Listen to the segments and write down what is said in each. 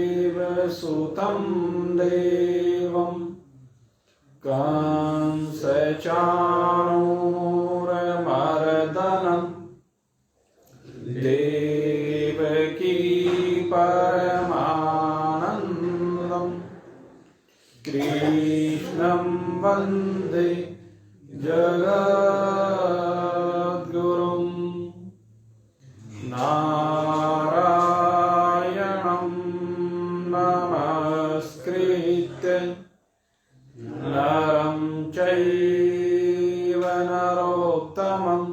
वसुदेवसुतं देवं कंसचाणूरमर्दनं देवकी परमानन्दं कृष्णं वन्दे जगद्गुरुं नारायणं नमस्कृत्य नरं चैव नरोत्तमं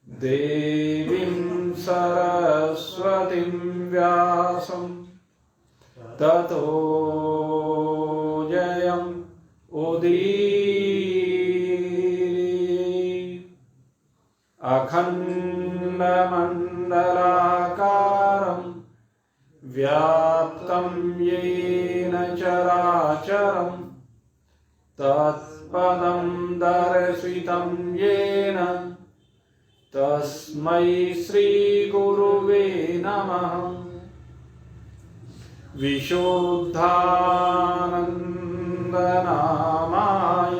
देवीं सरस्वतीं व्यासं ततो जयम् उदीरयेत्। अखण्डमण्डलाकारं व्याप्तं येन चराचरं तत्पदं दर्शितं येन तस्मै श्रीगुरुवे नमः। विशुद्धानन्दनामाय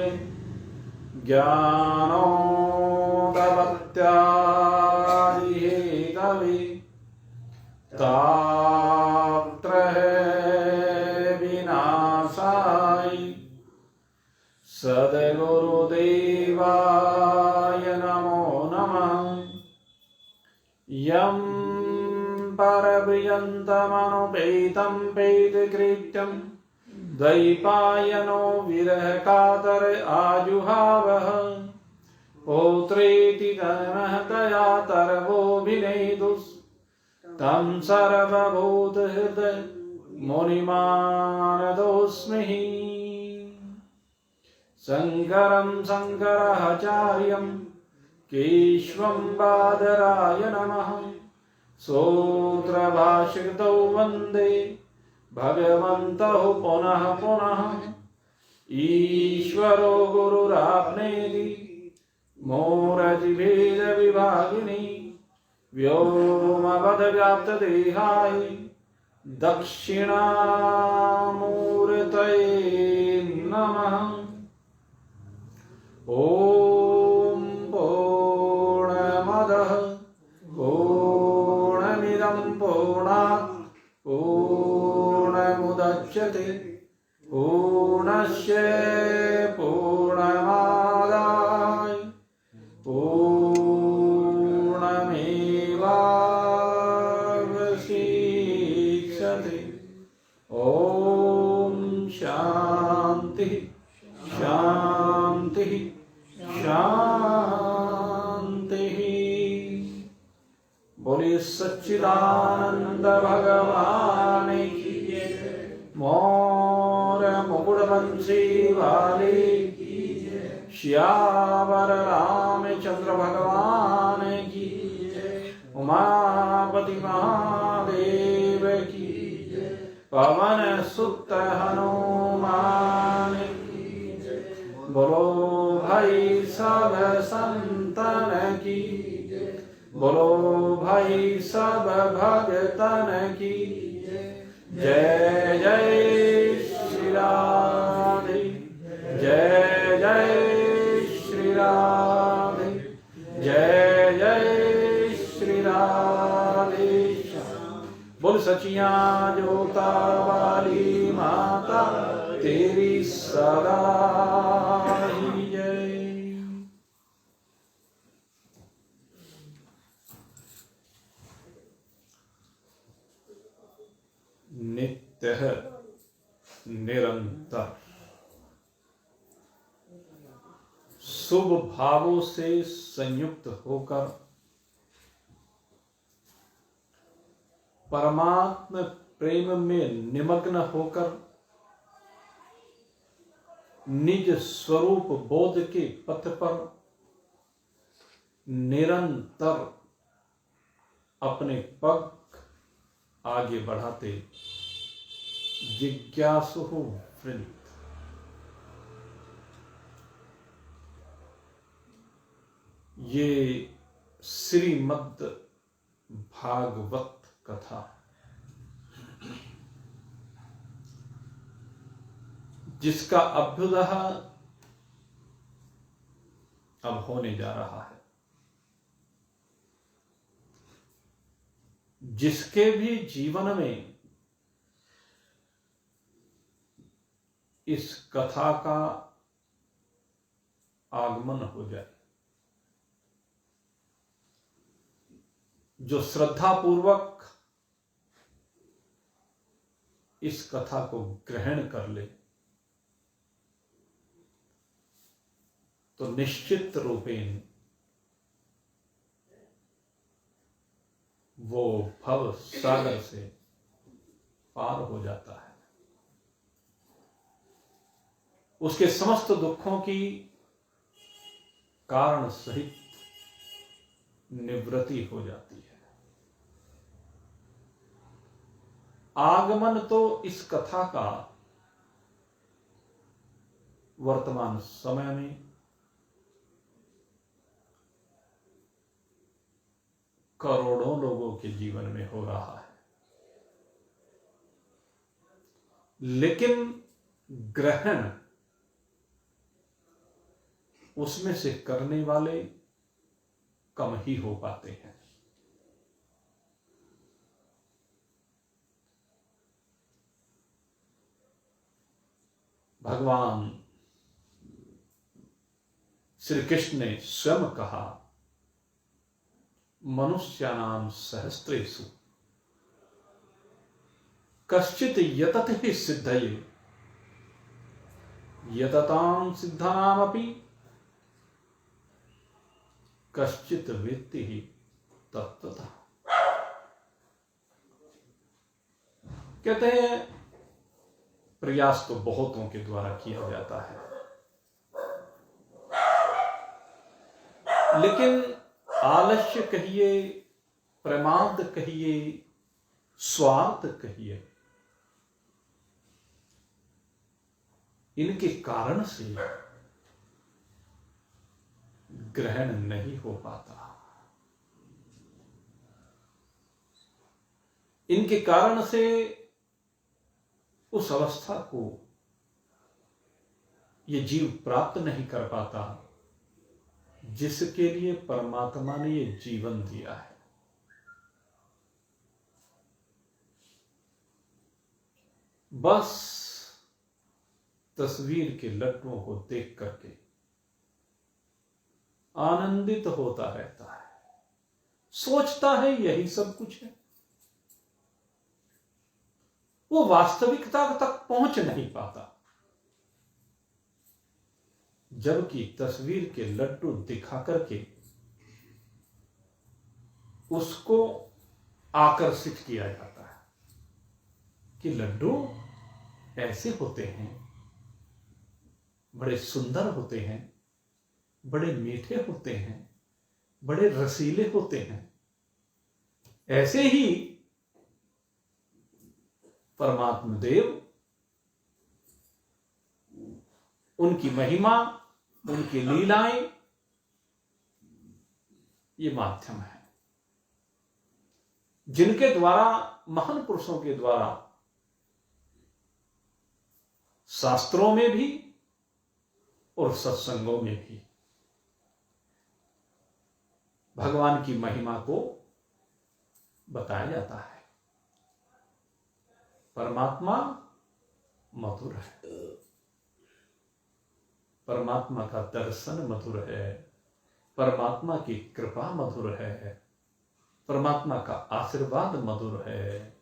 ज्ञानोदयहेतवे तापत्रय विनाशाय सद्गुरुदेवाय नमो नमः। यं परपर्यन्तमनुपेतं पेतकृत्यं द्वैपायनो विरहकातर आजुहावः पौत्रेति तन्मह तया तरवोऽभिनेदुस् तं सर्वभूतहृदय मुनिमानतोऽस्मि। शङ्करं शङ्कराचार्यं केशवं बादराय नमः। सूत्रभाष्यकृतौ वन्दे भगवन्तौ पुनः पुनः। ईश्वरो गुरुरात्मेति मूर्तिभेदविभागिनी व्योमवद्व्याप्तदेहाय दक्षिणामूर्तये नमः। ॐ पूर्णमदः पूर्णमिदं पूर्णात् पूर्णमुदच्यते पूर्णस्य पूर्णमादाय पूर्णमेवावशिष्यते। ॐ शान्ति शान्ति शान्तिः। बोलिए सच्चिदानंद भगवान की जय। मोर मुकुटवंशी वाले की जय। श्यावर रामचंद्र भगवान की जय। उमापति महादेव की जय। पवन सुत हनुमान की जय। बोलो भाई सब संतन की, बोलो भाई सब भगतन की। जय जय श्री राधे, जय जय श्री राधे, जय जय श्री राधे। बोल सचिया जोता वाली माता तेरी सदा ही जय। नित्य निरंतर शुभ भावों से संयुक्त होकर परमात्म प्रेम में निमग्न होकर निज स्वरूप बोध के पथ पर निरंतर अपने पग आगे बढ़ाते जिज्ञासु वृंद, ये श्रीमद् भागवत कथा जिसका अभ्युदय अब होने जा रहा है, जिसके भी जीवन में इस कथा का आगमन हो जाए, जो श्रद्धा पूर्वक इस कथा को ग्रहण कर ले, तो निश्चित रूपेण वो भव सागर से पार हो जाता है, उसके समस्त दुखों की कारण सहित निवृत्ति हो जाती है। आगमन तो इस कथा का वर्तमान समय में करोड़ों लोगों के जीवन में हो रहा है, लेकिन ग्रहण उसमें से करने वाले कम ही हो पाते हैं। भगवान श्री कृष्ण ने स्वयं कहा, मनुष्यानां सहस्रेषु कश्चित् यतते सिद्धये यततां सिद्धानामपि कश्चित् वेत्ति ही तत्त्वतः। कहते हैं प्रयास तो बहुतों के द्वारा किया जाता है, लेकिन आलस्य कहिए, प्रमाद कहिए, स्वार्थ कहिए, इनके कारण से ग्रहण नहीं हो पाता। इनके कारण से उस अवस्था को ये जीव प्राप्त नहीं कर पाता जिसके लिए परमात्मा ने ये जीवन दिया है। बस तस्वीर के लड्डुओं को देख करके आनंदित होता रहता है, सोचता है यही सब कुछ है। वो वास्तविकता तक पहुंच नहीं पाता, जबकि तस्वीर के लड्डू दिखा करके उसको आकर्षित किया जाता है कि लड्डू ऐसे होते हैं, बड़े सुंदर होते हैं, बड़े मीठे होते हैं, बड़े रसीले होते हैं। ऐसे ही परमात्मा देव, उनकी महिमा उनकी लीलाएं, ये माध्यम है जिनके द्वारा, महान पुरुषों के द्वारा शास्त्रों में भी और सत्संगों में भी भगवान की महिमा को बताया जाता है। परमात्मा मधुर है, परमात्मा का दर्शन मधुर है, परमात्मा की कृपा मधुर है, परमात्मा का आशीर्वाद मधुर है।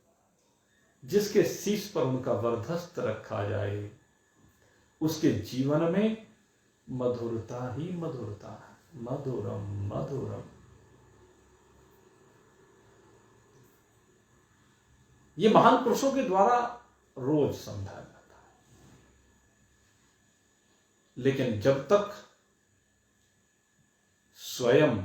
जिसके शीश पर उनका वरदस्त रखा जाए उसके जीवन में मधुरता ही मधुरता है। मधुरम मधुरम, ये महान पुरुषों के द्वारा रोज समझा जाता है। लेकिन जब तक स्वयं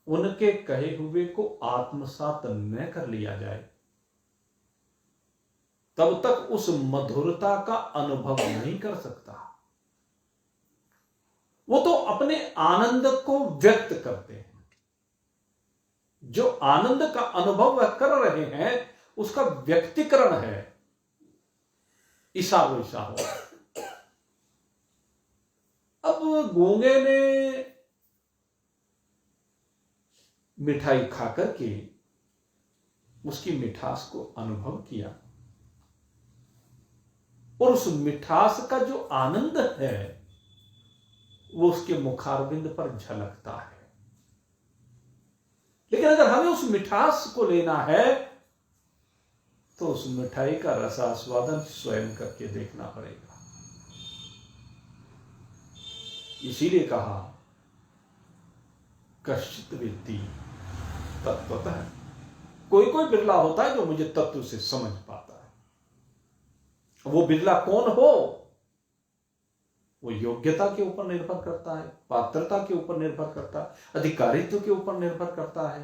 उनके कहे हुए को आत्मसात न कर लिया जाए, तब तक उस मधुरता का अनुभव नहीं कर सकता। वो तो अपने आनंद को व्यक्त करते हैं। जो आनंद का अनुभव वह कर रहे हैं उसका व्यक्तिकरण है। ईसा वैसा हो। अब गूंगे ने मिठाई खाकर के उसकी मिठास को अनुभव किया और उस मिठास का जो आनंद है वो उसके मुखारविंद पर झलकता है। लेकिन अगर हमें उस मिठास को लेना है तो उस मिठाई का रसास्वादन स्वयं करके देखना पड़ेगा। इसीलिए कहा कश्चित् वेत्ति तत्त्वतः, कोई कोई बिरला होता है जो मुझे तत्व से समझ पाता है। वो बिरला कौन हो, वो योग्यता के ऊपर निर्भर करता है, पात्रता के ऊपर निर्भर करता है, अधिकारित्व के ऊपर निर्भर करता है।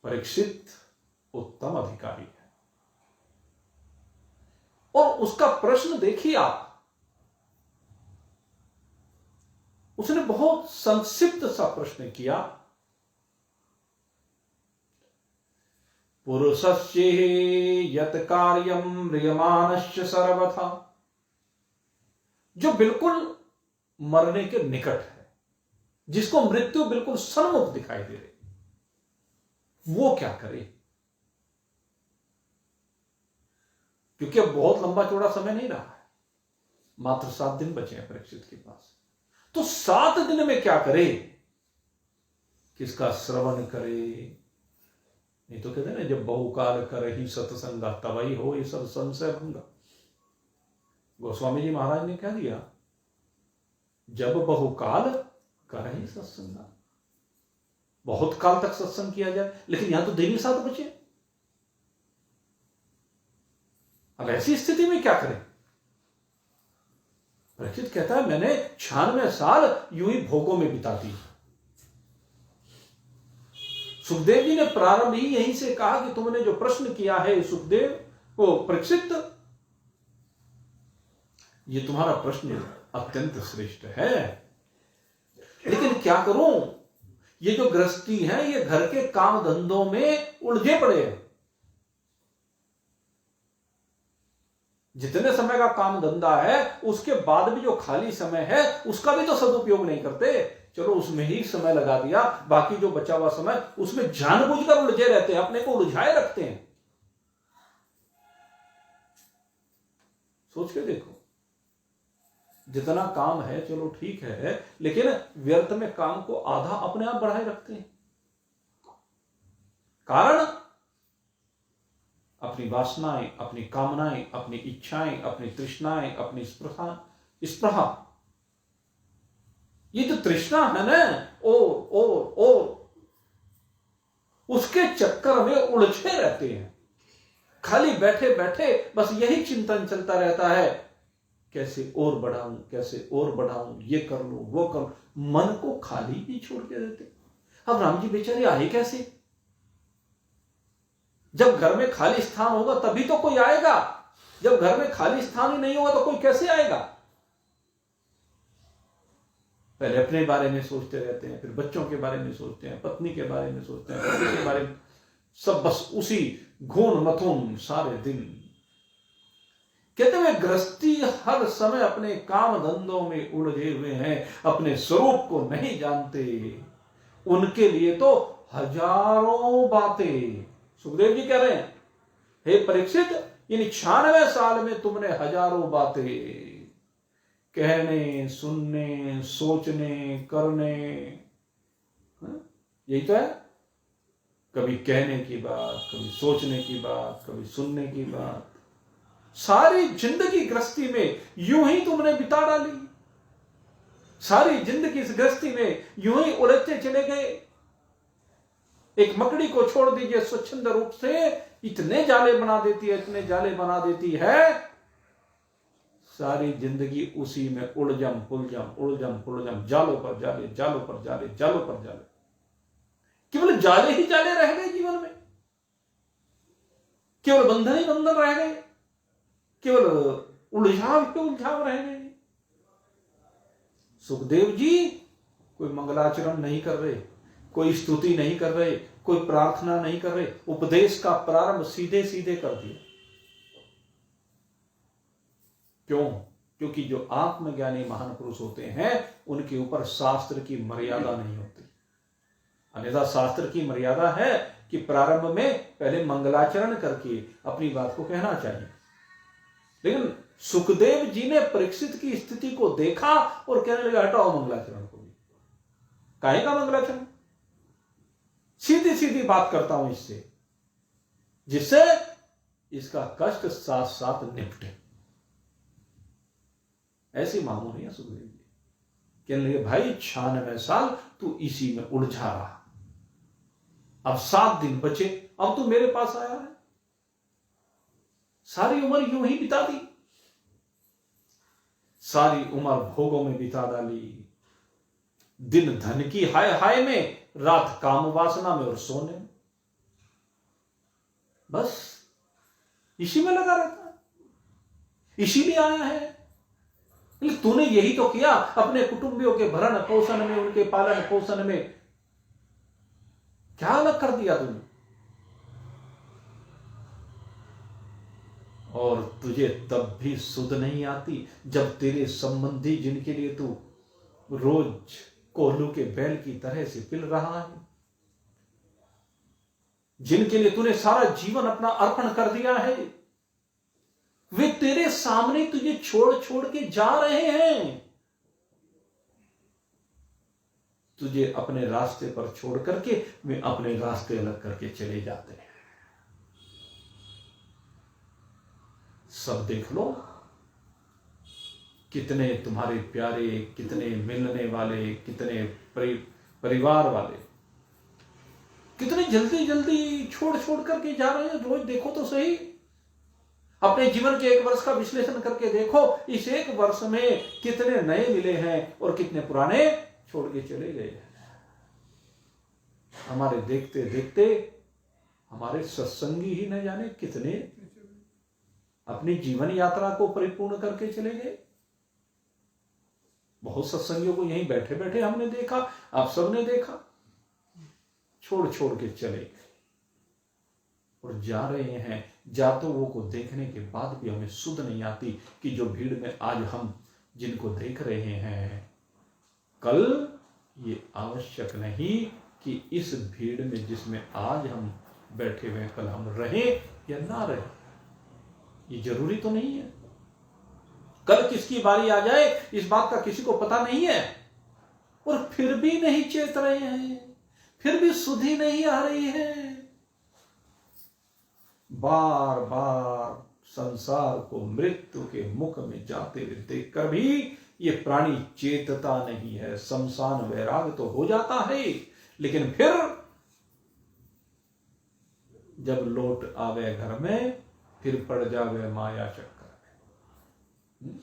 परीक्षित उत्तम अधिकारी है और उसका प्रश्न देखिए आप, उसने बहुत संक्षिप्त सा प्रश्न किया। पुरुषस्य यत कार्यम म्रियमाणस्य सर्वथा, जो बिल्कुल मरने के निकट है, जिसको मृत्यु बिल्कुल सन्मुख दिखाई दे रही, वो क्या करे? क्योंकि अब बहुत लंबा चौड़ा समय नहीं रहा है, मात्र 7 दिन बचे हैं परीक्षित के पास। तो 7 दिन में क्या करे? किसका श्रवण करे? नहीं तो कहते ना, जब बहुकाल कर ही सत्संगा तवई हो ये सब संशय भंगा। गोस्वामी जी महाराज ने क्या दिया? जब बहुकाल कर ही सत्संगा, बहुत काल तक सत्संग किया जाए। लेकिन यहां तो दिन ही 7 बचे। अब ऐसी स्थिति में क्या करें? परीक्षित कहता है मैंने 96 साल यूं ही भोगों में बिता दी। सुखदेव जी ने प्रारंभ ही यहीं से कहा कि तुमने जो प्रश्न किया है सुखदेव को, परीक्षित, ये तुम्हारा प्रश्न अत्यंत श्रेष्ठ है। लेकिन क्या करूं, ये जो गृहस्थी है ये घर के काम धंधों में उलझे पड़े हैं। जितने समय का काम धंधा है उसके बाद भी जो खाली समय है उसका भी तो सदुपयोग नहीं करते। चलो उसमें ही समय लगा दिया, बाकी जो बचा हुआ समय उसमें जानबूझकर उलझे रहते हैं, अपने को उलझाए रखते हैं। सोच के देखो, जितना काम है चलो ठीक है, लेकिन व्यर्थ में काम को आधा अपने आप बढ़ाए रखते हैं। कारण अपनी वासनाएं, अपनी कामनाएं, अपनी इच्छाएं, अपनी तृष्णाएं, अपनी स्पृहा, ये जो तृष्णा है ना, और उसके चक्कर में उलझे रहते हैं। खाली बैठे बैठे बस यही चिंतन चलता रहता है, कैसे और बढ़ाऊं, कैसे और बढ़ाऊं, ये कर लूं, वो कर लूं। मन को खाली ही छोड़ के देते। अब राम जी बेचारे आए कैसे? जब घर में खाली स्थान होगा तभी तो कोई आएगा। जब घर में खाली स्थान ही नहीं होगा तो कोई कैसे आएगा? पहले अपने बारे में सोचते रहते हैं, फिर बच्चों के बारे में सोचते हैं, पत्नी के बारे में सोचते हैं, पति के बारे में, सब बस उसी घून मथुन सारे दिन। कहते हुए गृहस्थी हर समय अपने काम धंधों में उलझे हुए हैं, अपने स्वरूप को नहीं जानते। उनके लिए तो हजारों बातें। सुखदेव जी कह रहे हैं, हे परीक्षित, इन 96 साल में तुमने हजारों बातें कहने, सुनने, सोचने, करने, यही तो है। कभी कहने की बात, कभी सोचने की बात, कभी सुनने की बात, सारी जिंदगी गृहस्थी में यूं ही तुमने बिता डाली। सारी जिंदगी इस गृहस्थी में यूं ही उलझते चले गए। एक मकड़ी को छोड़ दीजिए, स्वच्छंद रूप से इतने जाले बना देती है, इतने जाले बना देती है, सारी जिंदगी उसी में उलझम पुलझम, उलझम पुलझम, जालों पर जाले, जालों पर जाले, जालों पर जाले। केवल जाले ही जाले रह गए जीवन में, केवल बंधन ही बंधन रह गए, केवल उलझाव ही उलझाव रह गए। सुखदेव जी कोई मंगलाचरण नहीं कर रहे, कोई स्तुति नहीं कर रहे, कोई प्रार्थना नहीं कर रहे, उपदेश का प्रारंभ सीधे सीधे कर दिया। क्यों? क्योंकि जो आत्मज्ञानी महान पुरुष होते हैं उनके ऊपर शास्त्र की मर्यादा नहीं होती। अन्यथा शास्त्र की मर्यादा है कि प्रारंभ में पहले मंगलाचरण करके अपनी बात को कहना चाहिए। लेकिन सुखदेव जी ने परीक्षित की स्थिति को देखा और कहने लगा, हटाओ मंगलाचरण को भी। काहे का मंगलाचरण? सीधी सीधी बात करता हूं इससे, जिससे इसका कष्ट साथ साथ निपटे। ऐसी मामूली है सुखदेव जी। कहने लगे, भाई 96 साल तू इसी में उलझा रहा, अब 7 दिन बचे, अब तू मेरे पास आया है, सारी उम्र यूं ही बिता दी, सारी उम्र भोगों में बिता डाली, दिन धन की हाय हाय में, रात काम वासना में और सोने में, बस इसी में लगा रहता है, इसीलिए आया है। तूने यही तो किया अपने कुटुंबियों के भरण पोषण में, उनके पालन पोषण में, क्या अलग कर दिया तूने? और तुझे तब भी सुध नहीं आती जब तेरे संबंधी, जिनके लिए तू रोज कोल्हू के बैल की तरह से पिल रहा है, जिनके लिए तूने सारा जीवन अपना अर्पण कर दिया है, वे तेरे सामने तुझे छोड़ छोड़ के जा रहे हैं। तुझे अपने रास्ते पर छोड़ करके वे अपने रास्ते अलग करके चले जाते हैं। सब देख लो, कितने तुम्हारे प्यारे, कितने मिलने वाले, कितने परिवार वाले, कितने जल्दी जल्दी छोड़ छोड़ करके जा रहे हैं। रोज देखो तो सही, अपने जीवन के 1 वर्ष का विश्लेषण करके देखो, इस 1 वर्ष में कितने नए मिले हैं और कितने पुराने छोड़ के चले गए हैं। हमारे देखते देखते हमारे सत्संगी ही न जाने कितने अपनी जीवन यात्रा को परिपूर्ण करके चले गए। बहुत सत्संगियों को यहीं बैठे बैठे हमने देखा, आप सबने देखा, छोड़ छोड़ के चले गए और जा रहे हैं। जातों को देखने के बाद भी हमें सुध नहीं आती कि जो भीड़ में आज हम जिनको देख रहे हैं, कल ये आवश्यक नहीं कि इस भीड़ में जिसमें आज हम बैठे हुए कल हम रहें या ना रहें, ये जरूरी तो नहीं है। कल किसकी बारी आ जाए इस बात का किसी को पता नहीं है, और फिर भी नहीं चेत रहे हैं, फिर भी सुधि नहीं आ रही है। बार बार संसार को मृत्यु के मुख में जाते हुए देखकर भी ये प्राणी चेतता नहीं है। शमशान वैराग तो हो जाता है, लेकिन फिर जब लौट आवे घर में फिर पड़ जावे माया चक्कर में।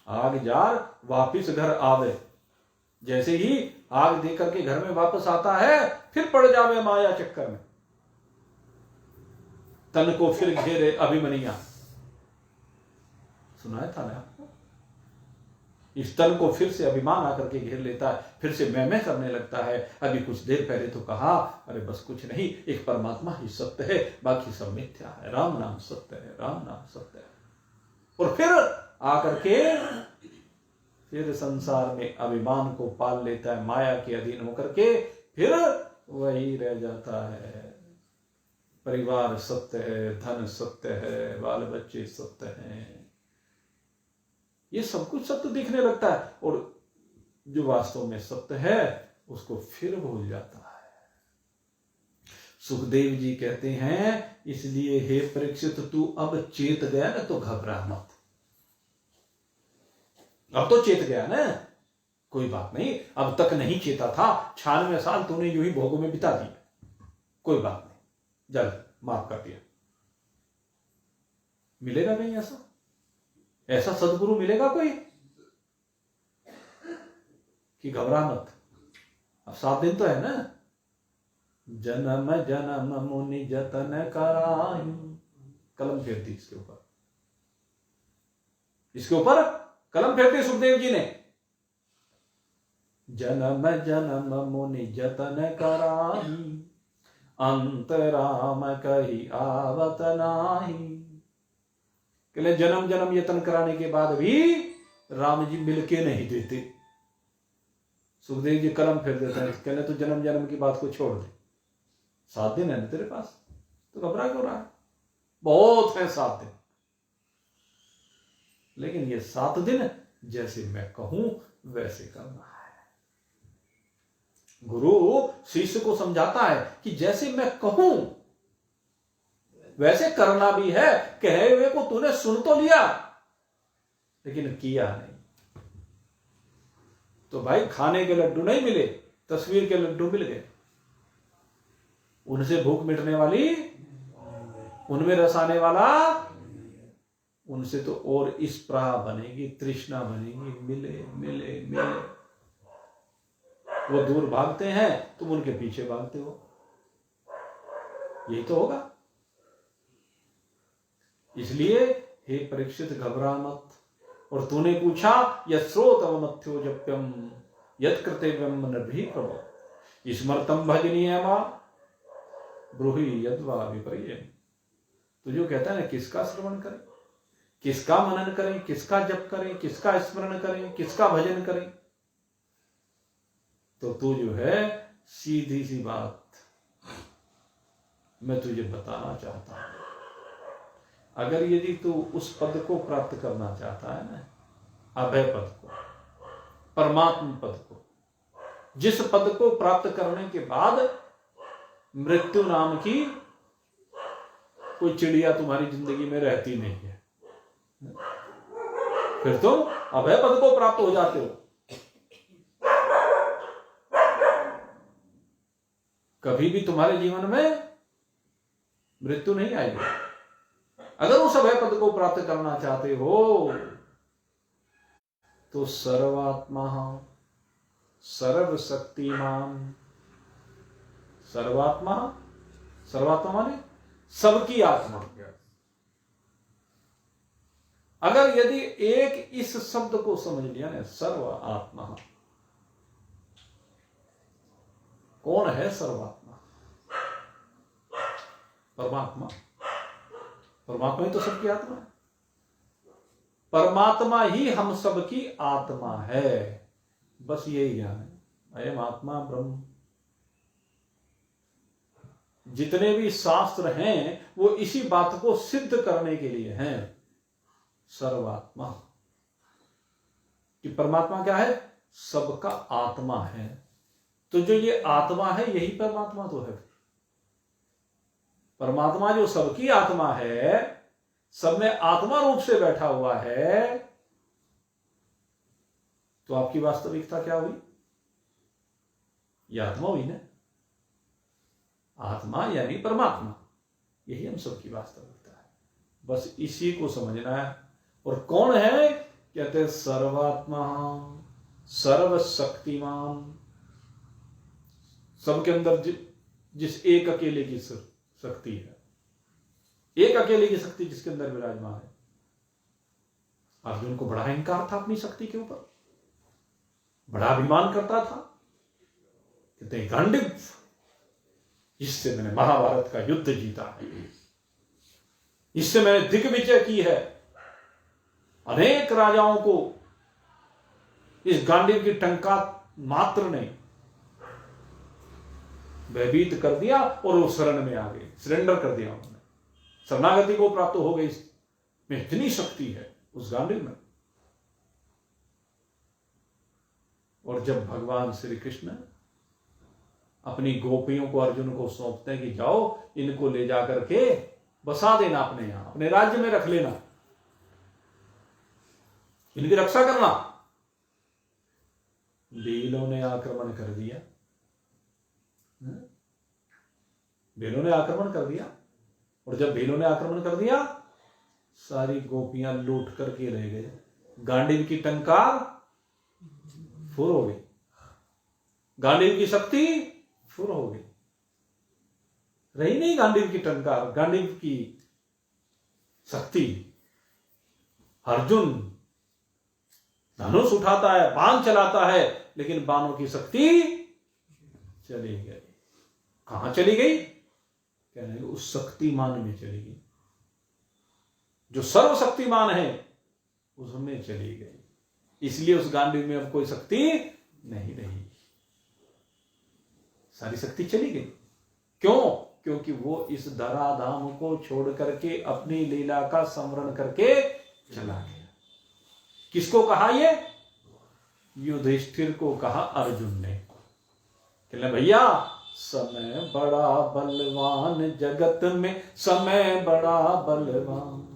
आग जार वापिस घर आवे, जैसे ही आग देकर के घर में वापस आता है फिर पड़ जावे माया चक्कर में। तन को फिर घेरे अभिमनिया, सुनाया था ना आपको। इस तन को फिर से अभिमान आकर के घेर लेता है, फिर से मैं करने लगता है। अभी कुछ देर पहले तो कहा, अरे बस कुछ नहीं, एक परमात्मा ही सत्य है, बाकी सब मिथ्या है, राम नाम सत्य है, राम नाम सत्य है। और फिर आकर के फिर संसार में अभिमान को पाल लेता है, माया के अधीन होकर के फिर वही रह जाता है। परिवार सत्य है, धन सत्य है, बाल बच्चे सत्य हैं, ये सब कुछ सत्य दिखने लगता है, और जो वास्तव में सत्य है उसको फिर भूल जाता है। सुखदेव जी कहते हैं, इसलिए हे परीक्षित, तू अब चेत गया ना तो घबरा मत। अब तो चेत गया ना, कोई बात नहीं, अब तक नहीं चेता था, 96 साल तूने यूं ही भोगों में बिता दिए, कोई बात नहीं, जल्द माफ कर दिया। मिलेगा नहीं ऐसा सदगुरु मिलेगा कोई कि घबरा मत, अब 7 दिन तो है ना। जन्म जन्म मुनि जतन कराही, कलम फेर दी इसके ऊपर कलम फेर दी सुखदेव जी ने। जन्म जन्म मुनि जतन कराही, अंत राम कही आवत नाही। कहले जन्म जन्म यतन कराने के बाद भी राम जी मिलके नहीं देते। सुखदेव जी कलम फेर देते हैं, कहले तू जन्म जन्म की बात को छोड़ दे, 7 दिन है ना तेरे पास, तो घबरा क्यों रहा है? बहुत है 7 दिन, लेकिन ये 7 दिन जैसे मैं कहूं वैसे करना है। गुरु शिष्य को समझाता है कि जैसे मैं कहूं वैसे करना भी है। कहे हुए को तूने सुन तो लिया, लेकिन किया नहीं। तो भाई खाने के लड्डू नहीं मिले, तस्वीर के लड्डू मिल गए। उनसे भूख मिटने वाली, उनमें रस आने वाला, उनसे तो और इस प्रहा बनेगी, तृष्णा बनेगी, मिले मिले मिले। वो दूर भागते हैं, तुम उनके पीछे भागते हो, यही तो होगा। इसलिए हे परीक्षित घबरा मत। और तूने पूछा यश्रोतवमथ्यो जप्यम यत् कृतव्यम नभि प्रभो स्मृतम भजनीय मा ब्रूहि यद्वा विपर्यय। तो जो कहता है ना, किसका श्रवण करें, किसका मनन करें, किसका जप करें, किसका स्मरण करें, किसका भजन करें, तो तू जो है सीधी सी बात मैं तुझे बताना चाहता हूं। अगर यदि तू उस पद को प्राप्त करना चाहता है ना, अभय पद को, परमात्म पद को, जिस पद को प्राप्त करने के बाद मृत्यु नाम की कोई चिड़िया तुम्हारी जिंदगी में रहती नहीं है, फिर तुम अभय पद को प्राप्त हो जाते हो। कभी भी तुम्हारे जीवन में मृत्यु नहीं आएगी। अगर उस अभय पद को प्राप्त करना चाहते हो तो सर्वात्मा, सर्वशक्तिमान, सर्वात्मा, सर्वात्मा माने सबकी आत्मा। अगर यदि एक इस शब्द को समझ लिया ना, सर्व आत्मा, कौन है सर्वात्मा? परमात्मा। परमात्मा ही तो सबकी आत्मा है। परमात्मा ही हम सबकी आत्मा है, बस यही ज्ञान है। अयम आत्मा ब्रह्म। जितने भी शास्त्र हैं वो इसी बात को सिद्ध करने के लिए हैं। सर्वात्मा कि परमात्मा क्या है? सबका आत्मा है। तो जो ये आत्मा है यही परमात्मा तो है। परमात्मा जो सबकी आत्मा है, सब में आत्मा रूप से बैठा हुआ है, तो आपकी वास्तविकता क्या हुई? यह आत्मा हुई ना। आत्मा यानी परमात्मा, यही हम सबकी वास्तविकता है। बस इसी को समझना है। और कौन है? कहते हैं सर्वात्मा, सर्वशक्तिमान। सबके अंदर जिस एक अकेले की शक्ति है, एक अकेले की शक्ति जिसके अंदर विराजमान है, अर्जुन को बड़ा अहंकार था अपनी शक्ति के ऊपर, बड़ा अभिमान करता था। कहते गांडीव, इससे मैंने महाभारत का युद्ध जीता है, इससे मैंने दिग्विजय की है, अनेक राजाओं को इस गांडीव की टंका मात्र ने भयभीत कर दिया और वो शरण में आ गए, सरेंडर कर दिया उन्होंने, शरणागति को प्राप्त हो गई। में इतनी शक्ति है उस गांडीव में। और जब भगवान श्री कृष्ण अपनी गोपियों को अर्जुन को सौंपते हैं कि जाओ इनको ले जाकर के बसा देना अपने यहां, अपने राज्य में रख लेना, इनकी रक्षा करना, भीलों ने आक्रमण कर दिया। भीलों ने आक्रमण कर दिया, और जब भीलों ने आक्रमण कर दिया सारी गोपियां लूट करके रह गए। गांडीव की टंकार फुर हो गई, गांडीव की शक्ति फुर हो गई, रही नहीं गांडीव की टंकार, गांडीव की शक्ति। अर्जुन धनुष उठाता है, बाण चलाता है, लेकिन बाणों की शक्ति चली गई। कहां चली गई? कहने लगे उस शक्तिमान में चली गई, जो सर्वशक्तिमान है उसमें चली गई। इसलिए उस गांडीव में अब कोई शक्ति नहीं रही, सारी शक्ति चली गई। क्यों? क्योंकि वो इस धराधाम को छोड़ करके अपनी लीला का स्मरण करके चला गया। किसको कहा? ये युधिष्ठिर को कहा अर्जुन ने। कहले भैया समय बड़ा बलवान जगत में, समय बड़ा बलवान,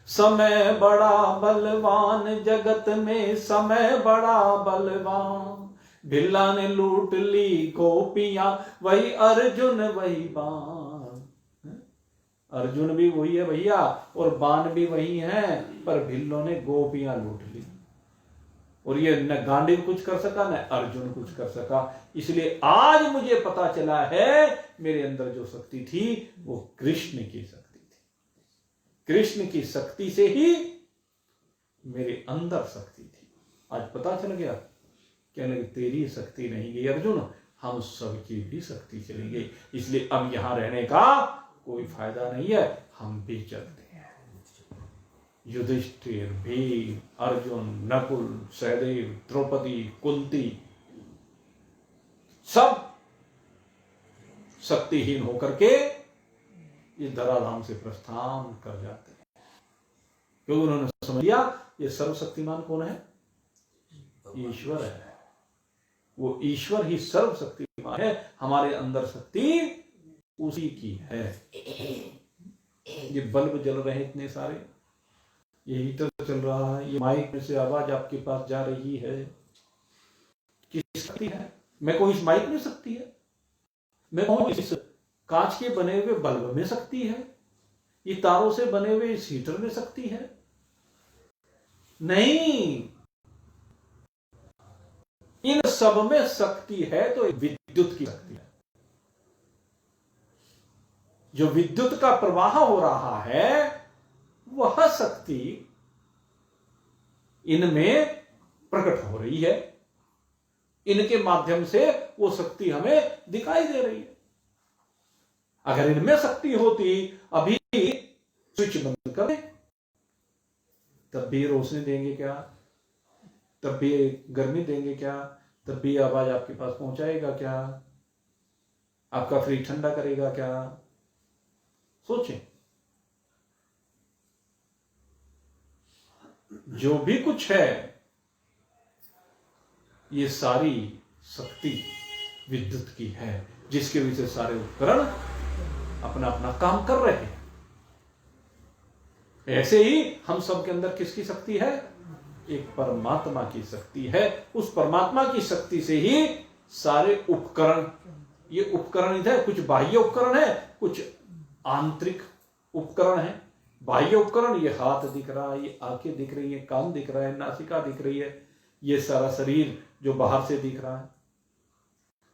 समय बड़ा बलवान जगत में, समय बड़ा बलवान। भिल्ला ने लूट ली गोपियां, वही अर्जुन वही बाण। अर्जुन भी वही है भैया और बाण भी वही है, पर भिल्लों ने गोपियां लूट ली। और ये न गांडीव कुछ कर सका न अर्जुन कुछ कर सका। इसलिए आज मुझे पता चला है मेरे अंदर जो शक्ति थी वो कृष्ण की शक्ति थी। कृष्ण की शक्ति से ही मेरे अंदर शक्ति थी। आज पता चल गया। कहने लगे तेरी शक्ति नहीं गई अर्जुन, हम सबकी भी शक्ति चली गई। इसलिए अब यहां रहने का कोई फायदा नहीं है, हम भी चलते हैं। युधिष्ठिर, भीम, अर्जुन, नकुल, सहदेव, द्रौपदी, कुंती सब शक्तिहीन होकर के इस धराधाम से प्रस्थान कर जाते हैं, क्योंकि उन्होंने समझ लिया ये सर्वशक्तिमान कौन है? ईश्वर है। वो ईश्वर ही सर्वशक्तिमान है। हमारे अंदर शक्ति उसी की है। ये बल्ब जल रहे हैं इतने सारे, ये हीटर चल रहा है, ये माइक में से आवाज आपके पास जा रही है, किसकी शक्ति है? मैं कहूं इस माइक में शक्ति है, मैं कहूं इस कांच के बने हुए बल्ब में शक्ति है, ये तारों से बने हुए इस हीटर में शक्ति है? नहीं, इन सब में शक्ति है तो विद्युत की शक्ति है। जो विद्युत का प्रवाह हो रहा है वह शक्ति इनमें प्रकट हो रही है, इनके माध्यम से वो शक्ति हमें दिखाई दे रही है। अगर इनमें शक्ति होती, अभी स्विच बंद कर दे, तब भी रोशनी देंगे क्या? तब भी गर्मी देंगे क्या? तब भी आवाज आपके पास पहुंचाएगा क्या? आपका फ्रिज ठंडा करेगा क्या? सोचें। जो भी कुछ है ये सारी शक्ति विद्युत की है, जिसके वजह से सारे उपकरण अपना अपना काम कर रहे हैं। ऐसे ही हम सब के अंदर किसकी शक्ति है? एक परमात्मा की शक्ति है। उस परमात्मा की शक्ति से ही सारे उपकरण, ये उपकरण इधर कुछ बाह्य उपकरण है, कुछ आंतरिक उपकरण है। बाह्य उपकरण ये हाथ दिख रहा है, ये आंखें दिख रही है, कान दिख रहा है, नासिका दिख रही है, ये सारा शरीर जो बाहर से दिख रहा है।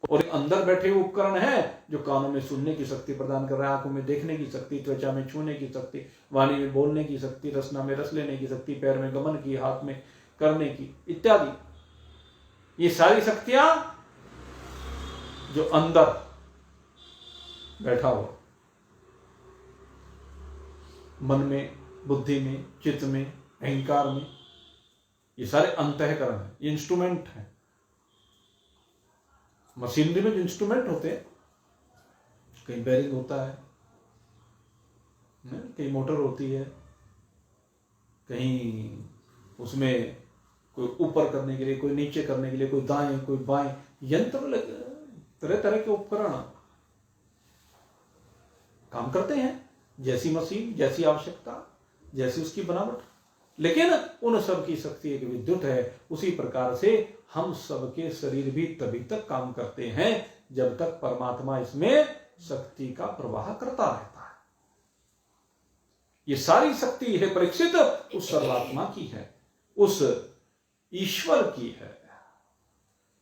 और अंदर बैठे हुए उपकरण है जो कानों में सुनने की शक्ति प्रदान कर रहा है, आंखों में देखने की शक्ति, त्वचा में छूने की शक्ति, वाणी में बोलने की शक्ति, रसना में रस लेने की शक्ति, पैर में गमन की, हाथ में करने की इत्यादि। ये सारी शक्तियां जो अंदर बैठा हो, मन में, बुद्धि में, चित्त में, अहंकार में, ये सारे अंतःकरण है, ये इंस्ट्रूमेंट है। मशीनरी में जो इंस्ट्रूमेंट होते हैं, कहीं बेरिंग होता है, कहीं मोटर होती है, कहीं उसमें कोई ऊपर करने के लिए, कोई नीचे करने के लिए, कोई दाएं कोई बाएं, यंत्र लगे, तरह तरह के उपकरण काम करते हैं, जैसी मशीन, जैसी आवश्यकता, जैसी उसकी बनावट। लेकिन उन सब की शक्ति एक विद्युत है। उसी प्रकार से हम सबके शरीर भी तभी तक काम करते हैं जब तक परमात्मा इसमें शक्ति का प्रवाह करता रहता है। ये सारी शक्ति है परीक्षित उस सर्वात्मा की है, उस ईश्वर की है।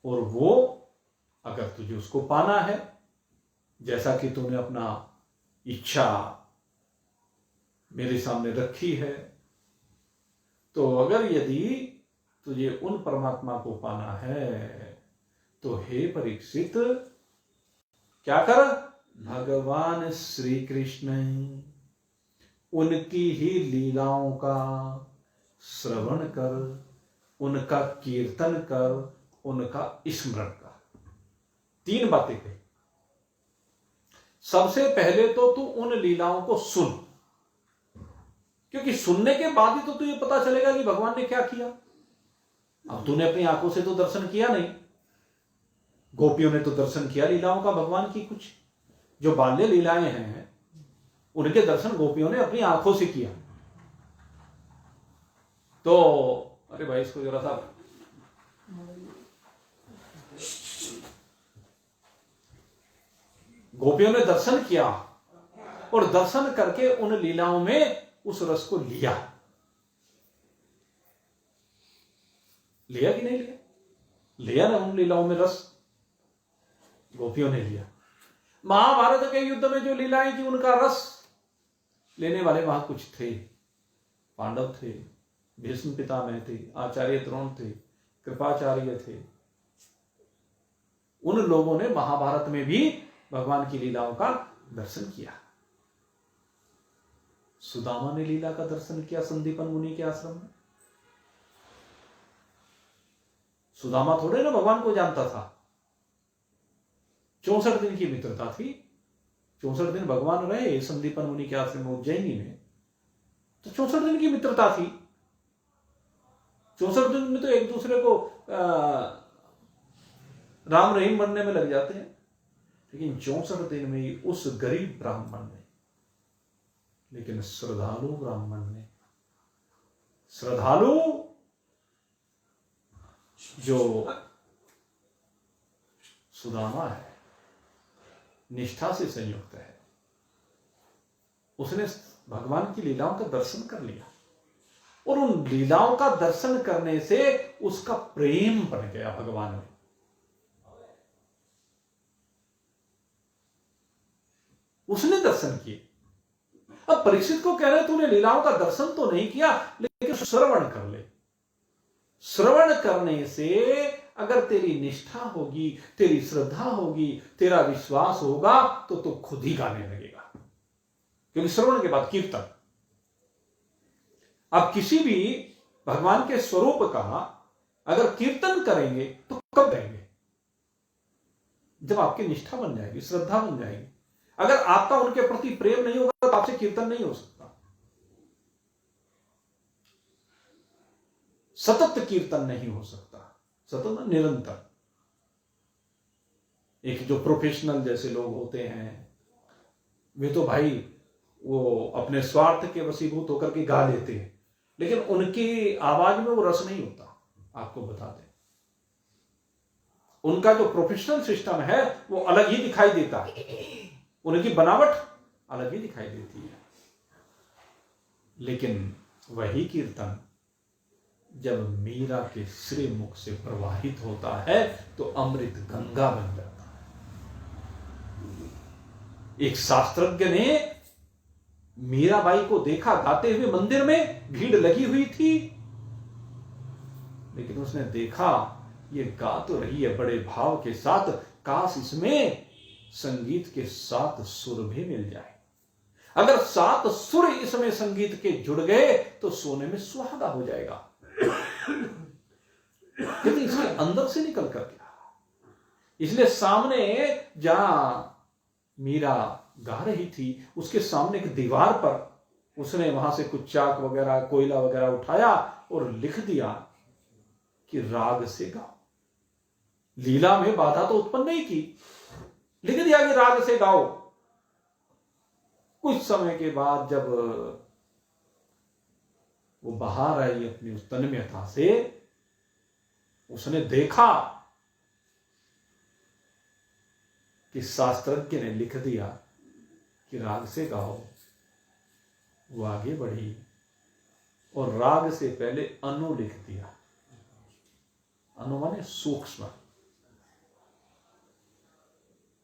और वो अगर तुझे उसको पाना है, जैसा कि तूने अपना इच्छा मेरे सामने रखी है, तो अगर यदि तुझे उन परमात्मा को पाना है तो हे परीक्षित क्या कर, भगवान श्री कृष्ण उनकी ही लीलाओं का श्रवण कर, उनका कीर्तन कर, उनका स्मरण कर। 3 बातें कही। सबसे पहले तो तू उन लीलाओं को सुन, क्योंकि सुनने के बाद ही तो तुझे पता चलेगा कि भगवान ने क्या किया। अब तूने अपनी आंखों से तो दर्शन किया नहीं, गोपियों ने तो दर्शन किया लीलाओं का भगवान की। कुछ जो बाल्य लीलाएं हैं उनके दर्शन गोपियों ने अपनी आंखों से किया। तो अरे भाई इसको जरा सा गोपियों ने दर्शन किया और दर्शन करके उन लीलाओं में उस रस को लिया। लिया कि नहीं लिया? लिया ना उन लीलाओं में रस, गोपियों ने लिया। महाभारत के युद्ध में जो लीलाएं थी उनका रस लेने वाले वहां कुछ थे। पांडव थे, भीष्म पितामह थे, आचार्य द्रोण थे, कृपाचार्य थे। उन लोगों ने महाभारत में भी भगवान की लीलाओं का दर्शन किया। सुदामा ने लीला का दर्शन किया संदीपन मुनि के आश्रम में। सुदामा थोड़े ना भगवान को जानता था। 64 दिन की मित्रता थी। 64 दिन भगवान रहे संदीपन मुनि के आश्रम में उज्जैनी में, तो 64 दिन की मित्रता थी। 64 दिन में तो एक दूसरे को राम रहीम बनने में लग जाते हैं, लेकिन 64 दिन में ही उस गरीब ब्राह्मण ने, लेकिन श्रद्धालु ब्राह्मण ने, श्रद्धालु जो सुदामा है, निष्ठा से संयुक्त है, उसने भगवान की लीलाओं का दर्शन कर लिया और उन लीलाओं का दर्शन करने से उसका प्रेम बढ़ गया भगवान में। उसने दर्शन किए। अब परीक्षित को कह रहे तूने लीलाओं का दर्शन तो नहीं किया, लेकिन श्रवण कर ले। श्रवण करने से अगर तेरी निष्ठा होगी, तेरी श्रद्धा होगी, तेरा विश्वास होगा, तो तू खुद ही गाने लगेगा। क्योंकि श्रवण के बाद कीर्तन। अब किसी भी भगवान के स्वरूप का अगर कीर्तन करेंगे तो कब करेंगे? जब आपकी निष्ठा बन जाएगी, श्रद्धा बन जाएगी। अगर आपका उनके प्रति प्रेम नहीं होगा तो आपसे कीर्तन नहीं हो सकता। सतत कीर्तन नहीं हो सकता, सतत निरंतर। एक जो प्रोफेशनल जैसे लोग होते हैं, वे तो भाई वो अपने स्वार्थ के वशीभूत होकर के गा लेते हैं, लेकिन उनकी आवाज में वो रस नहीं होता। आपको बता दें, उनका जो प्रोफेशनल सिस्टम है वो अलग ही दिखाई देता है, उनकी बनावट अलग ही दिखाई देती है। लेकिन वही कीर्तन जब मीरा के श्री मुख से प्रवाहित होता है तो अमृत गंगा बन जाता है। एक शास्त्रज्ञ ने मीराबाई को देखा गाते हुए मंदिर में, भीड़ लगी हुई थी, लेकिन उसने देखा ये गा तो रही है बड़े भाव के साथ, काश इसमें संगीत के 7 सुर भी मिल जाए। अगर 7 सुर इसमें संगीत के जुड़ गए तो सोने में सुहागा हो जाएगा। लेकिन इसके अंदर से निकल कर गया। इसलिए सामने जहां मीरा गा रही थी उसके सामने एक दीवार पर उसने वहां से कुछ चाक वगैरह, कोयला वगैरह उठाया और लिख दिया कि राग से गाओ। लीला में बाधा तो उत्पन्न नहीं की, लिख दिया कि राग से गाओ। कुछ समय के बाद जब वो बाहर आई अपनी उस तन्मयता से, उसने देखा कि शास्त्रज्ञ ने लिख दिया कि राग से गाओ। वो आगे बढ़ी और राग से पहले अनु लिख दिया। अनु माने सूक्ष्म।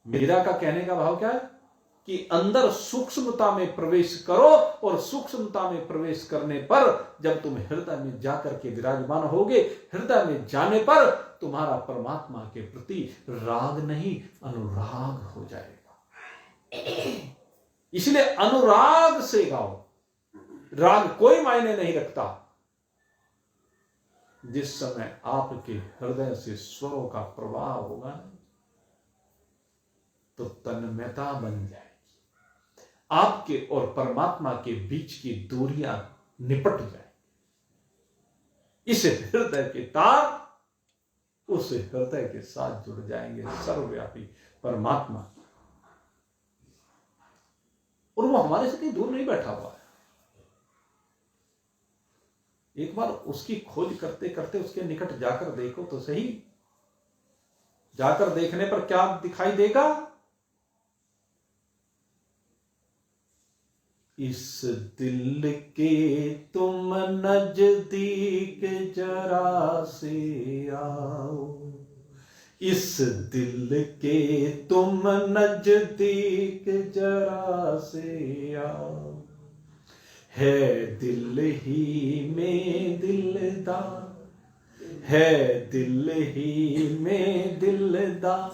मीरा का कहने का भाव क्या है कि अंदर सूक्ष्मता में प्रवेश करो, और सूक्ष्मता में प्रवेश करने पर जब तुम हृदय में जाकर के विराजमान होगे, हृदय में जाने पर तुम्हारा परमात्मा के प्रति राग नहीं अनुराग हो जाएगा। इसलिए अनुराग से गाओ। राग कोई मायने नहीं रखता। जिस समय आपके हृदय से स्वरों का प्रवाह होगा तो तन्मयता बन जाएगी। आपके और परमात्मा के बीच की दूरियां निपट जाएंगी। इस हृदय के तार उस हृदय के साथ जुड़ जाएंगे, सर्वव्यापी परमात्मा। और वो हमारे से कहीं दूर नहीं बैठा हुआ है। एक बार उसकी खोज करते करते उसके निकट जाकर देखो तो सही। जाकर देखने पर क्या दिखाई देगा? इस दिल के तुम नजदीक जरा से आओ, इस दिल के तुम नजदीक जरा से आओ, है दिल ही में दिलदार, है दिल ही में दिलदार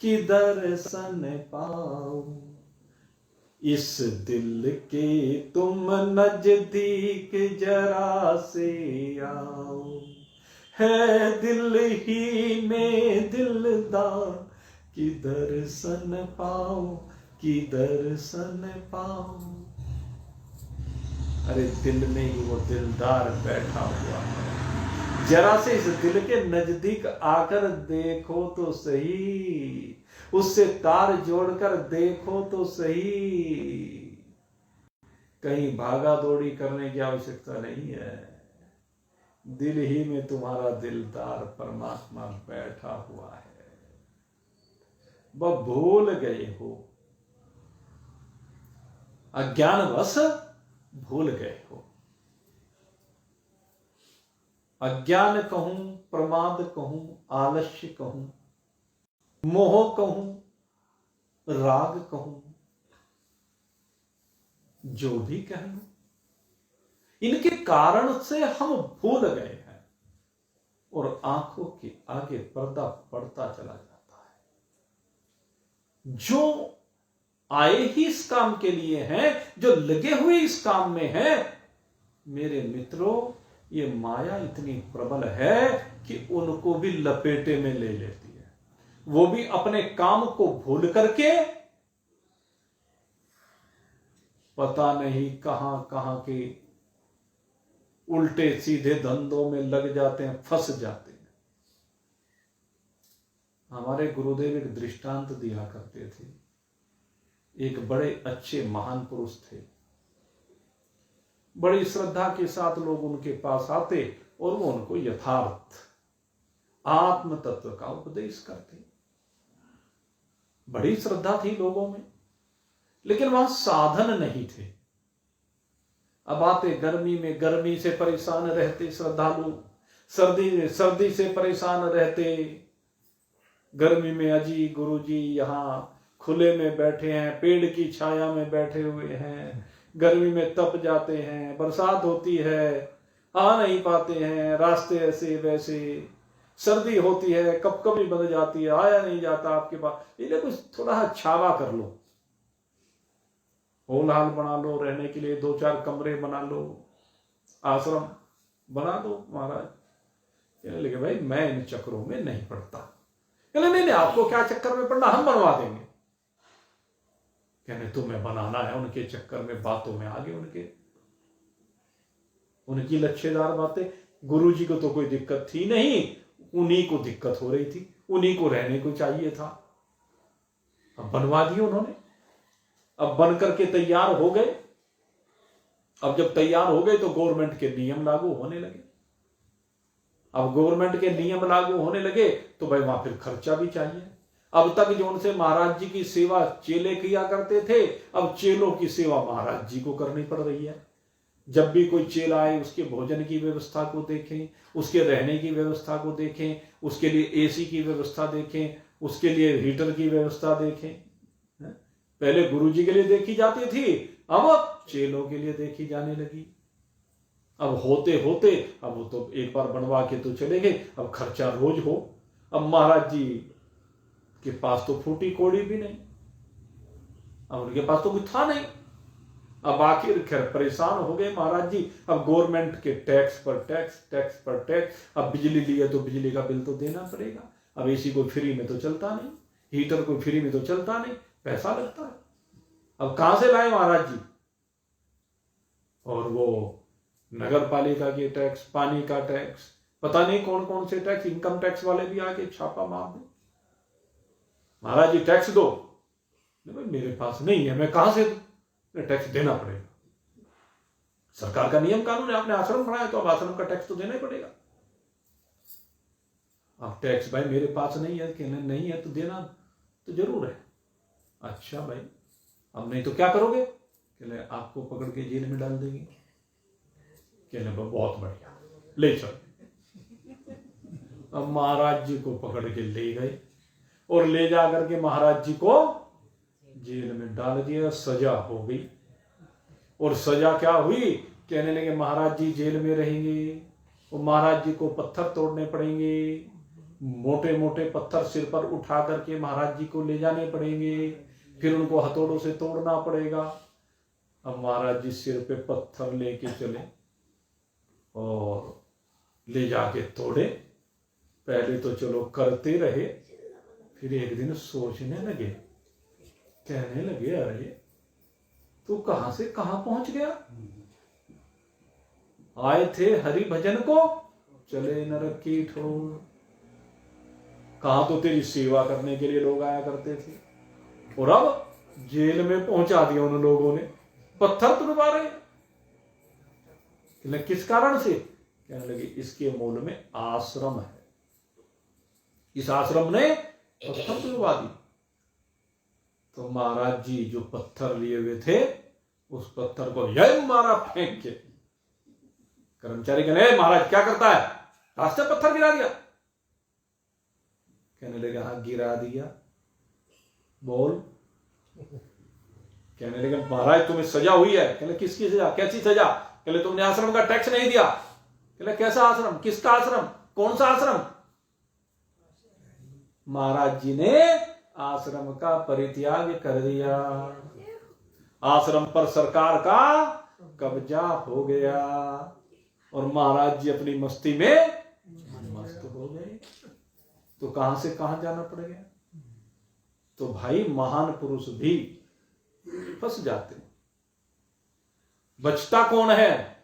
कि दर्शन पाओ, इस दिल के तुम नजदीक जरा से आओ, है दिल ही में दिलदार कि दर्शन पाओ, कि दर्शन पाओ। अरे दिल में ही वो दिलदार बैठा हुआ है। जरा से इस दिल के नजदीक आकर देखो तो सही, उससे तार जोड़कर देखो तो सही। कहीं भागा दौड़ी करने की आवश्यकता नहीं है। दिल ही में तुम्हारा दिलदार परमात्मा बैठा हुआ है। वह भूल गए हो, अज्ञानवश भूल गए हो। अज्ञान कहूं, प्रमाद कहूं, आलस्य कहूं, मोह कहूं, राग कहूं, जो भी कह लो, इनके कारण से हम भूल गए हैं और आंखों के आगे पर्दा पड़ता चला जाता है। जो आए ही इस काम के लिए हैं, जो लगे हुए इस काम में हैं, मेरे मित्रों, ये माया इतनी प्रबल है कि उनको भी लपेटे में ले लेती है। वो भी अपने काम को भूल करके पता नहीं कहां कहां के उल्टे सीधे धंधों में लग जाते हैं, फंस जाते हैं। हमारे गुरुदेव एक दृष्टांत दिया करते थे। एक बड़े अच्छे महान पुरुष थे। बड़ी श्रद्धा के साथ लोग उनके पास आते और वो उनको यथार्थ आत्म तत्व का उपदेश करते। बड़ी श्रद्धा थी लोगों में, लेकिन वहां साधन नहीं थे। अब आते गर्मी में, गर्मी से परेशान रहते श्रद्धालु, सर्दी से परेशान रहते। गर्मी में अजी गुरुजी यहां खुले में बैठे हैं, पेड़ की छाया में बैठे हुए हैं, गर्मी में तप जाते हैं, बरसात होती है आ नहीं पाते हैं, रास्ते ऐसे वैसे, सर्दी होती है कभी बंद जाती है, आया नहीं जाता आपके पास, इन्हें कुछ थोड़ा छावा कर लो, होल हाल बना लो, रहने के लिए 2-4 कमरे बना लो, आश्रम बना दो महाराज। कहने लगे भाई मैं इन चक्करों में नहीं पड़ता। कहने नहीं आपको क्या चक्कर में पड़ना, हम बनवा देंगे। कहने तुम्हें बनाना है, उनके चक्कर में बातों में आगे उनकी लच्छेदार बातें। गुरुजी को तो कोई दिक्कत थी नहीं, उन्हीं को दिक्कत हो रही थी, उन्हीं को रहने को चाहिए था। अब बनवा दिए उन्होंने, अब बन करके तैयार हो गए। अब जब तैयार हो गए तो गवर्नमेंट के नियम लागू होने लगे। अब गवर्नमेंट के नियम लागू होने लगे तो भाई वहां फिर खर्चा भी चाहिए। अब तक जो उनसे महाराज जी की सेवा चेले किया करते थे, अब चेलों की सेवा महाराज जी को करनी पड़ रही है। जब भी कोई चेला आए उसके भोजन की व्यवस्था को देखें, उसके रहने की व्यवस्था को देखें, उसके लिए एसी की व्यवस्था देखें, उसके लिए हीटर की व्यवस्था देखें। पहले गुरुजी के लिए देखी जाती थी, अब चेलों के लिए देखी जाने लगी। अब होते होते अब वो तो एक बार बनवा के तो चले गए, अब खर्चा रोज हो। अब महाराज जी के पास तो फूटी कोड़ी भी नहीं, अब उनके पास तो कुछ था नहीं। अब आखिर खैर परेशान हो गए महाराज जी। अब गवर्नमेंट के टैक्स पर टैक्स, अब बिजली लिए तो बिजली का बिल तो देना पड़ेगा। अब एसी कोई फ्री में तो चलता नहीं, हीटर कोई फ्री में तो चलता नहीं, पैसा लगता है। अब कहां से लाए महाराज जी? और वो नगर पालिका के टैक्स, पानी का टैक्स, पता नहीं कौन कौन से टैक्स, इनकम टैक्स वाले भी आके छापा मार दे, महाराज जी टैक्स दो। भाई मेरे पास नहीं है, मैं कहां से दूं? टैक्स देना पड़ेगा, सरकार का नियम कानून है, आपने आश्रम बनाया तो अब आश्रम का टैक्स तो देना ही पड़ेगा। अब टैक्स भाई मेरे पास नहीं है, कहने नहीं है तो देना तो जरूर है। अच्छा भाई अब नहीं तो क्या करोगे? कहले आपको पकड़ के जेल में डाल देंगे। कहले बहुत बढ़िया, ले चल। अब महाराज जी को पकड़ के ले गए और ले जा करके महाराज जी को जेल में डाल दिया। सजा हो गई। और सजा क्या हुई? कहने लगे महाराज जी जेल में रहेंगे, और महाराज जी को पत्थर तोड़ने पड़ेंगे, मोटे मोटे पत्थर सिर पर उठा करके महाराज जी को ले जाने पड़ेंगे, फिर उनको हथौड़ों से तोड़ना पड़ेगा। अब महाराज जी सिर पे पत्थर लेके चले और ले जाके तोड़े। पहले तो चलो करते रहे, फिर एक दिन सोचने लगे, कहने लगे अरे तू कहां से कहां पहुंच गया? आए थे हरि भजन को, चले नरक की ठोर। कहां तो तेरी सेवा करने के लिए लोग आया करते थे, और अब जेल में पहुंचा दिया उन लोगों ने, पत्थर तुड़वा रहे। किस कारण से? कहने लगे इसके मूल में आश्रम है, इस आश्रम ने पत्थर तुड़वा दी। तो महाराज जी जो पत्थर लिए हुए थे उस पत्थर को यह मारा फेंक के। कर्मचारी कहने महाराज क्या करता है, रास्ते पत्थर गिरा दिया। कहने लगे हाँ गिरा दिया। बोल। कहने लगे महाराज तुम्हें सजा हुई है। कहले किसकी सजा, कैसी सजा? कहले तुमने आश्रम का टैक्स नहीं दिया। कहले कैसा आश्रम, किसका आश्रम, कौन सा आश्रम? महाराज जी ने आश्रम का परित्याग कर दिया, आश्रम पर सरकार का कब्जा हो गया, और महाराज जी अपनी मस्ती में मस्त हो गए। तो कहां से कहां जाना पड़ गया? तो भाई महान पुरुष भी फंस जाते। बचता कौन है?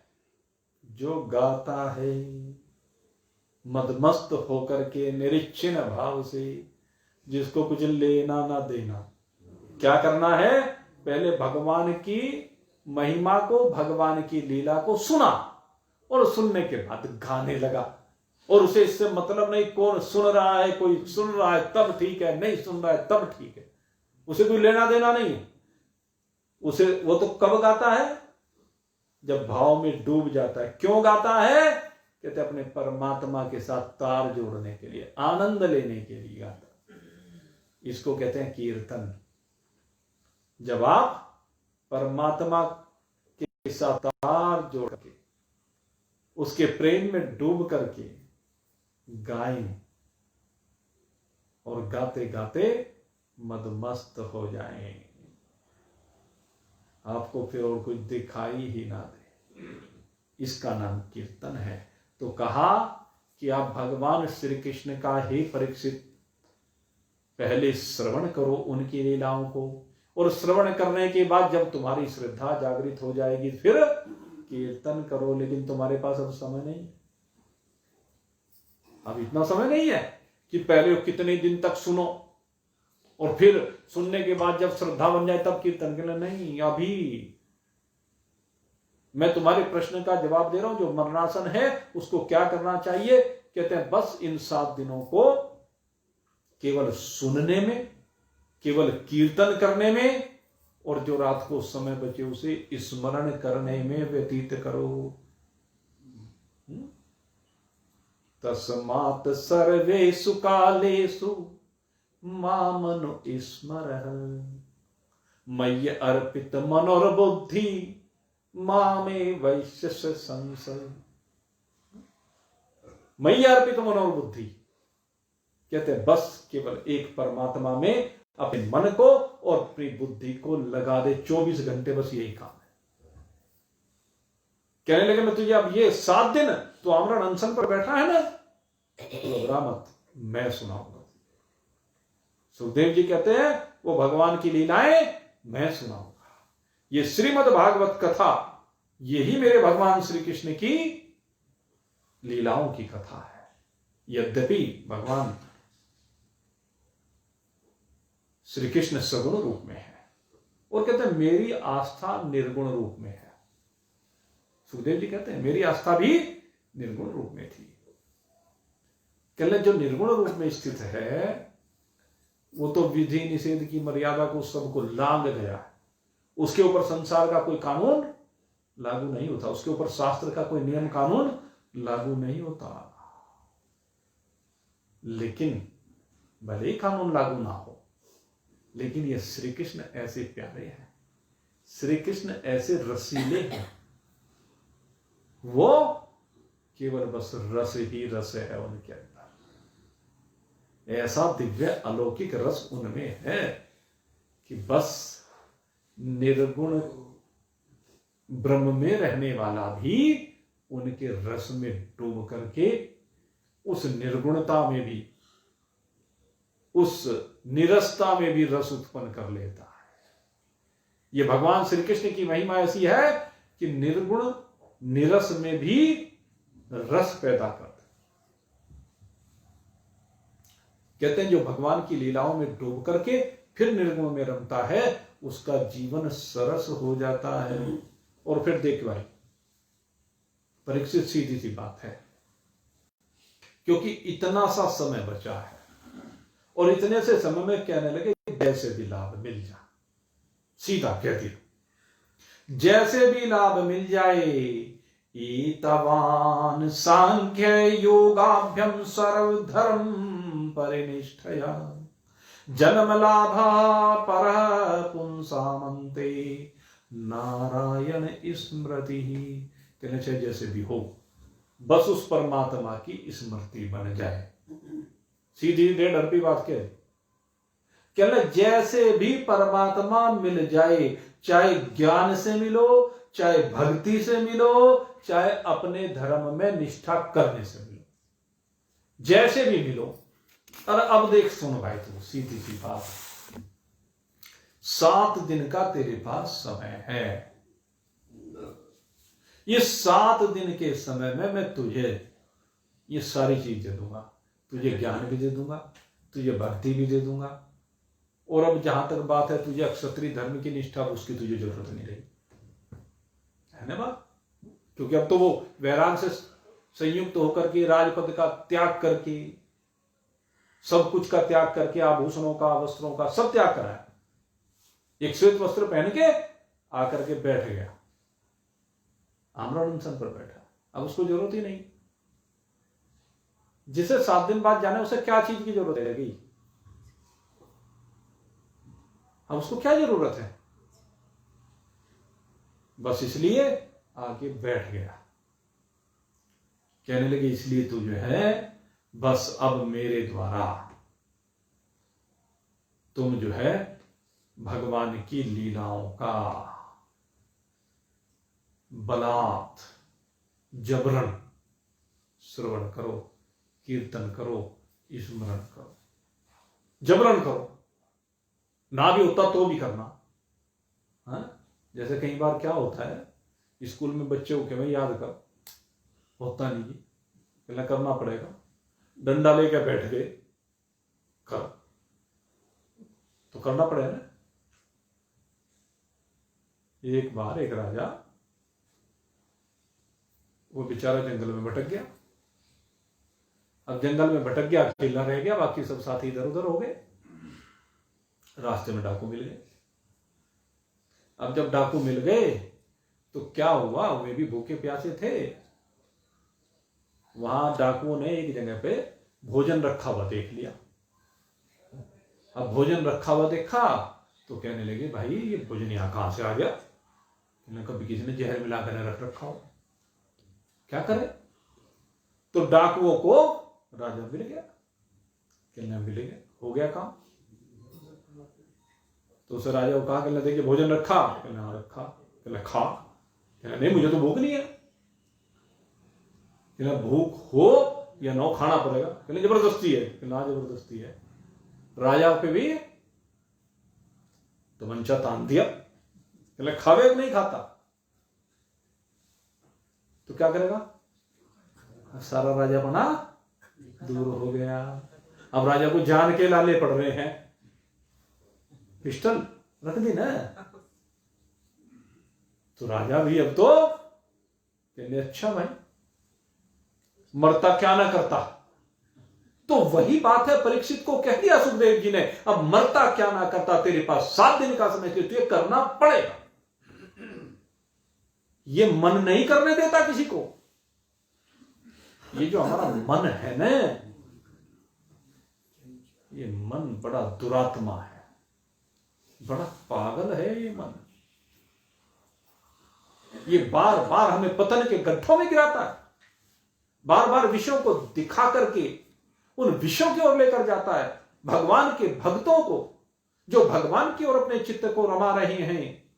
जो गाता है मदमस्त होकर के निरीक्षण भाव से, जिसको कुछ लेना ना देना। क्या करना है? पहले भगवान की महिमा को, भगवान की लीला को सुना, और सुनने के बाद गाने लगा। और उसे इससे मतलब नहीं कौन सुन रहा है, कोई सुन रहा है तब ठीक है, नहीं सुन रहा है तब ठीक है, उसे कोई लेना देना नहीं है। उसे वो तो कब गाता है? जब भाव में डूब जाता है। क्यों गाता है? कहते अपने परमात्मा के साथ तार जोड़ने के लिए, आनंद लेने के लिए गाता। इसको कहते हैं कीर्तन। जब आप परमात्मा के साथ तार जोड़ के उसके प्रेम में डूब करके गाएं और गाते गाते मदमस्त हो जाएं, आपको फिर और कुछ दिखाई ही ना दे। इसका नाम कीर्तन है। तो कहा कि आप भगवान श्री कृष्ण का ही परीक्षित पहले श्रवण करो उनकी लीलाओं को, और श्रवण करने के बाद जब तुम्हारी श्रद्धा जागृत हो जाएगी फिर कीर्तन करो। लेकिन तुम्हारे पास अब समय नहीं है, अब इतना समय नहीं है कि पहले कितने दिन तक सुनो और फिर सुनने के बाद जब श्रद्धा बन जाए तब कीर्तन के लिए। नहीं, अभी मैं तुम्हारे प्रश्न का जवाब दे रहा हूं। जो मरणासन है उसको क्या करना चाहिए? कहते हैं बस इन 7 दिनों को केवल सुनने में, केवल कीर्तन करने में, और जो रात को समय बचे उसे स्मरण करने में व्यतीत करो। तस्मात् सर्वेषु कालेषु मामनु स्मरः मय्य अर्पित मनोर्बुद्धि मामे वैश्यस संशय। मय्य अर्पित मनोर्बुद्धि कहते हैं बस केवल एक परमात्मा में अपने मन को और अपनी बुद्धि को लगा दे। 24 घंटे बस यही काम है। कहने लगे मैं तुझे अब ये 7 दिन तो आमरण अनशन पर बैठा है ना, तो घबरा मत, मैं सुनाऊंगा। सुखदेव जी कहते हैं वो भगवान की लीलाएं मैं सुनाऊंगा। ये श्रीमद् भागवत कथा यही मेरे भगवान श्री कृष्ण की लीलाओं की कथा है। यद्यपि भगवान श्री कृष्ण सगुण रूप में है, और कहते हैं मेरी आस्था निर्गुण रूप में है। सुखदेव जी कहते हैं मेरी आस्था भी निर्गुण रूप में थी। कहले जो निर्गुण रूप में स्थित है वो तो विधि निषेध की मर्यादा को सबको लांघ गया है। उसके ऊपर संसार का कोई कानून लागू नहीं होता, उसके ऊपर शास्त्र का कोई नियम कानून लागू नहीं होता। लेकिन भले ही कानून लागू ना हो, लेकिन ये श्री कृष्ण ऐसे प्यारे हैं, श्री कृष्ण ऐसे रसीले हैं, वो केवल बस रस ही रस है उनके अंदर। ऐसा दिव्य अलौकिक रस उनमें है कि बस निर्गुण ब्रह्म में रहने वाला भी उनके रस में डूब करके उस निर्गुणता में भी, उस निरसता में भी रस उत्पन्न कर लेता है। ये भगवान श्री कृष्ण की महिमा ऐसी है कि निर्गुण निरस में भी रस पैदा कर। कहते हैं जो भगवान की लीलाओं में डूब करके फिर निर्गुण में रमता है उसका जीवन सरस हो जाता है। और फिर देख भाई परीक्षित, सीधी सी बात है, क्योंकि इतना सा समय बचा है और इतने से समय में कहने लगे जैसे भी लाभ मिल जाए, सीधा कह दिया जैसे भी लाभ मिल जाए। ईतवान सांख्य योगाभ्यम सर्वधर्म परिनिष्ठया जन्म लाभा परः पुंसामन्ते नारायण स्मृति। कहने चाहिए जैसे भी हो बस उस परमात्मा की स्मृति बन जाए। सीधी डेढ़ अरबी बात क्या है? कहने जैसे भी परमात्मा मिल जाए, चाहे ज्ञान से मिलो, चाहे भक्ति से मिलो, चाहे अपने धर्म में निष्ठा करने से मिलो, जैसे भी मिलो। और अब देख सुन भाई तू, सीधी सी बात, 7 दिन का तेरे पास समय है। ये 7 दिन के समय में मैं तुझे ये सारी चीज दे दूंगा। तुझे ज्ञान भी दे दूंगा, तुझे भक्ति भी दे दूंगा, और अब जहां तक बात है तुझे क्षत्रिय धर्म की निष्ठा, उसकी तुझे जरूरत नहीं रही है ना बात। क्योंकि अब तो वो वैराग से संयुक्त होकर के राजपद का त्याग करके, सब कुछ का त्याग करके, आभूषणों का, वस्त्रों का सब त्याग करा है, एक श्वेत वस्त्र पहन के आकर के बैठ गया, आमरण अनशन पर बैठा। अब उसको जरूरत ही नहीं। जिसे 7 दिन बाद जाना है उसे क्या चीज की जरूरत रहेगी? अब उसको क्या जरूरत है? बस इसलिए आके बैठ गया। कहने लगे इसलिए तू जो है बस अब मेरे द्वारा तुम जो है भगवान की लीलाओं का बलात् जबरन श्रवण करो, कीर्तन करो, स्मरण करो, जबरन करो, ना भी होता तो भी करना। हाँ, जैसे कई बार क्या होता है स्कूल में बच्चे को भाई याद कर, होता नहीं जी, पहले करना पड़ेगा, डंडा लेके बैठ गए, कर तो करना पड़ेगा ना। एक बार एक राजा, वो बेचारा जंगल में भटक गया। अब जंगल में भटक गया, अकेला रह गया, बाकी सब साथी इधर उधर हो गए। रास्ते में डाकू मिल गए। अब जब डाकू मिल गए तो क्या हुआ, वे भी भूखे प्यासे थे। वहां डाकुओं ने एक जगह पे भोजन रखा हुआ देख लिया। अब भोजन रखा हुआ देखा तो कहने लगे भाई ये भोजन यहां कहां से आ गया, कभी किसी ने जहर मिलाकर रख रखा हो, क्या करे। तो डाकुओं को राजा मिल गया, कहने मिल गया, हो गया काम। तो उस राजा को कहा कहना देखिए भोजन रखा, कहना हाँ रखा, कहना खा, कहना नहीं मुझे तो भूख नहीं है। कहना भूख हो या ना खाना पड़ेगा, कहना जबरदस्ती है, कहना जबरदस्ती है। राजा पे भी तो मंचा तान दिया, कहना खावे नहीं खाता तो क्या करेगा, सारा राजा बना दूर हो गया। अब राजा को जान के लाले पड़ रहे हैं, पिस्टल रख दी ना। तो राजा भी अब तो कहने अच्छा भाई मरता क्या ना करता। तो वही बात है, परीक्षित को कह दिया सुखदेव जी ने, अब मरता क्या ना करता, तेरे पास 7 दिन का समय तुझे करना पड़ेगा। ये मन नहीं करने देता किसी को। ये जो हमारा मन है ना, ये मन बड़ा दुरात्मा है, बड़ा पागल है ये मन। ये बार बार हमें पतन के गड्ढों में गिराता है, बार बार विषयों को दिखा करके उन विषयों की ओर लेकर जाता है। भगवान के भक्तों को जो भगवान की ओर अपने चित्त को रमा रहे हैं,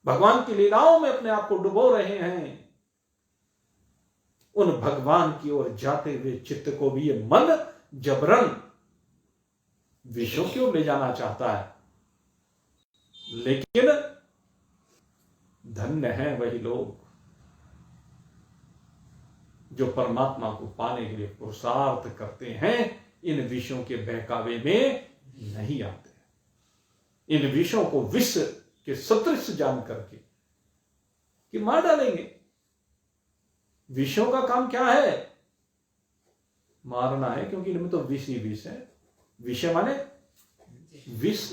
भगवान की लीलाओं में अपने आप को डुबो रहे हैं, उन भगवान की ओर जाते हुए चित्त को भी ये मन जबरन विषयों की ओर ले जाना चाहता है। लेकिन धन्य है वही लोग जो परमात्मा को पाने के लिए पुरुषार्थ करते हैं, इन विषयों के बहकावे में नहीं आते, इन विषयों को विष के सदृश जान करके कि मार डालेंगे। विषयों का काम क्या है, मारना है, क्योंकि इनमें तो विष ही विष है। विषय माने विष,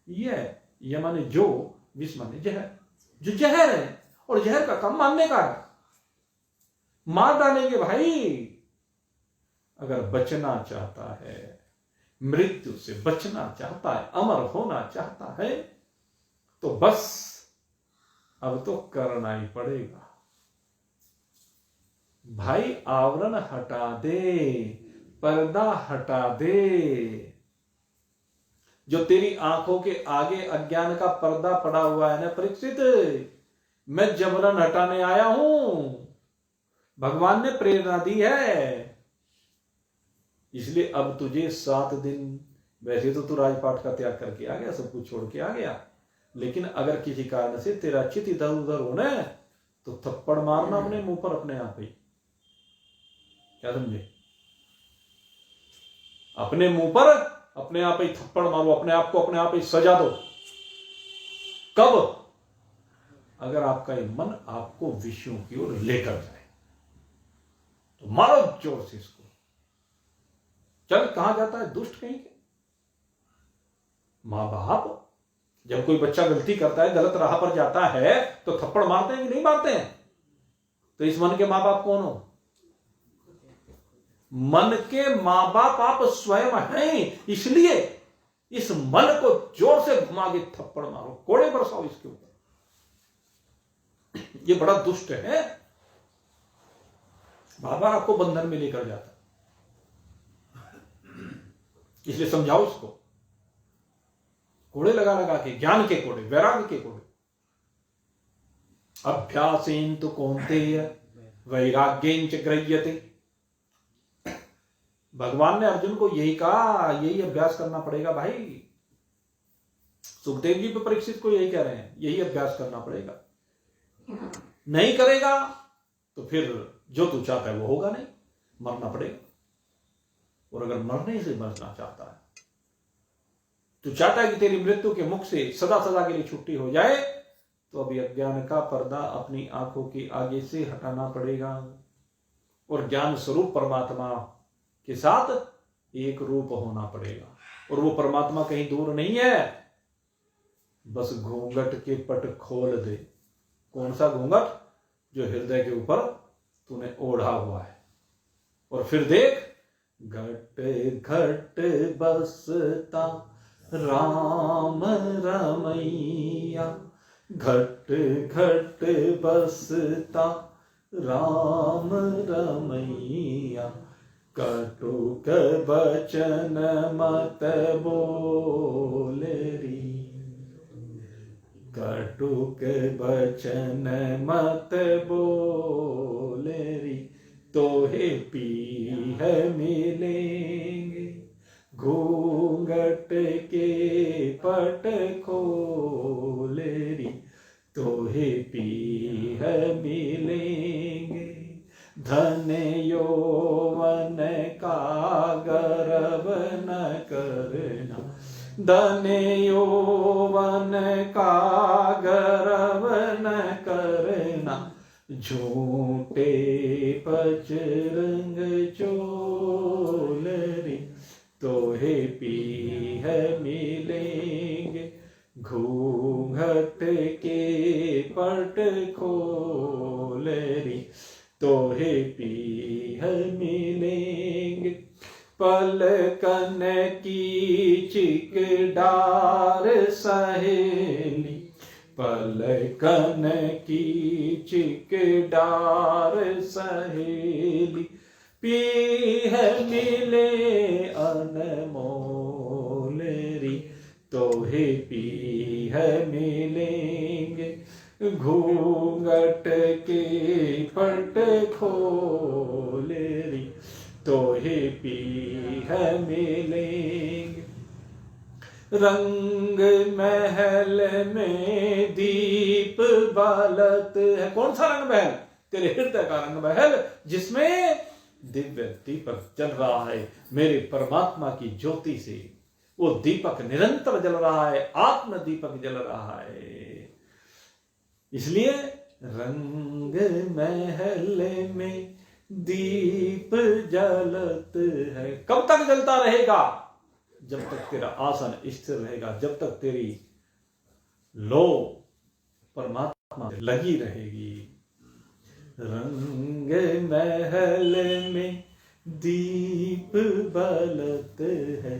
यह माने जो, विष माने जहर, जो जहर है, और जहर का काम मारने का है, मार डालेंगे भाई। अगर बचना चाहता है, मृत्यु से बचना चाहता है, अमर होना चाहता है, तो बस अब तो करना ही पड़ेगा भाई। आवरण हटा दे, पर्दा हटा दे। जो तेरी आंखों के आगे अज्ञान का पर्दा पड़ा हुआ है ना परीक्षित, मैं जबरन हटाने आया हूं। भगवान ने प्रेरणा दी है, इसलिए अब तुझे 7 दिन, वैसे तो तू राजपाट का त्याग करके आ गया, सब कुछ छोड़ के आ गया, लेकिन अगर किसी कारण से तेरा चित्त इधर उधर होना है तो थप्पड़ मारना अपने मुंह पर अपने आप ही। क्या समझे, अपने मुंह पर अपने आप ही थप्पड़ मारो, अपने आप को अपने आप ही सजा दो। कब, अगर आपका ये मन आपको विषयों की ओर लेकर जाए तो मारो जोर से इसको। चल कहां जाता है दुष्ट कहीं के। मां बाप जब कोई बच्चा गलती करता है, गलत राह पर जाता है, तो थप्पड़ मारते हैं कि नहीं मारते हैं। तो इस मन के मां बाप कौन हो, मन के मां बाप आप स्वयं हैं। इसलिए इस मन को जोर से घुमा के थप्पड़ मारो, कोड़े बरसाओ इसके ऊपर। ये बड़ा दुष्ट है, बार बार आपको बंधन में लेकर जाता, इसलिए समझाओ उसको, कोड़े लगा लगा के, ज्ञान के कोड़े, वैराग्य के कोड़े। अभ्यासेन तो कौन्तेय वैराग्येन च गृह्यते। भगवान ने अर्जुन को यही कहा, यही अभ्यास करना पड़ेगा भाई। सुखदेव जी पे परीक्षित को यही कह रहे हैं, यही अभ्यास करना पड़ेगा। नहीं करेगा तो फिर जो तू चाहता है वो होगा नहीं, मरना पड़ेगा। और अगर मरने से बचना चाहता है, तू चाहता है कि तेरी मृत्यु के मुख से सदा सदा के लिए छुट्टी हो जाए, तो अभी अज्ञान का पर्दा अपनी आंखों के आगे से हटाना पड़ेगा और ज्ञान स्वरूप परमात्मा के साथ एक रूप होना पड़ेगा। और वो परमात्मा कहीं दूर नहीं है, बस घूंघट के पट खोल दे। कौन सा घूंघट? जो हृदय के ऊपर तूने ओढ़ा हुआ है। और फिर देख, घट घट बसता राम रमैया, घट घट बसता राम रमैया, कटुक बचन मत बोल री, कटुक बचन मत बोल री, तोहे पीह मिलेंगे घूंघट के पट खोल री, तोहे पीह मिलेंगे धन यौवन का गर्व न करना, धन यौवन का गर्व न करना, झूठे पचरंग चोल री, तोहे पीह मिलेंगे घूंघट के पट खोल री, तोहे पीह मिलेंगे पलकन की चिक डार सहेली, पलकन की चिक डार सहेली, पीह मिले अनमोल री, तोहे पीह मिलेंगे घूंघट के पट खोल री, तोहे पीह मिलेंगे रंग महल में दीप बालत है। कौन सा रंग महल? तेरे हृदय का रंग महल, जिसमें दिव्य दीपक जल रहा है मेरे परमात्मा की ज्योति से। वो दीपक निरंतर जल रहा है, आत्म दीपक जल रहा है। इसलिए रंग महल में दीप जलत है। कब तक जलता रहेगा? जब तक तेरा आसन स्थिर रहेगा, जब तक तेरी लो परमात्मा लगी रहेगी। रंग महल में दीप बलत है,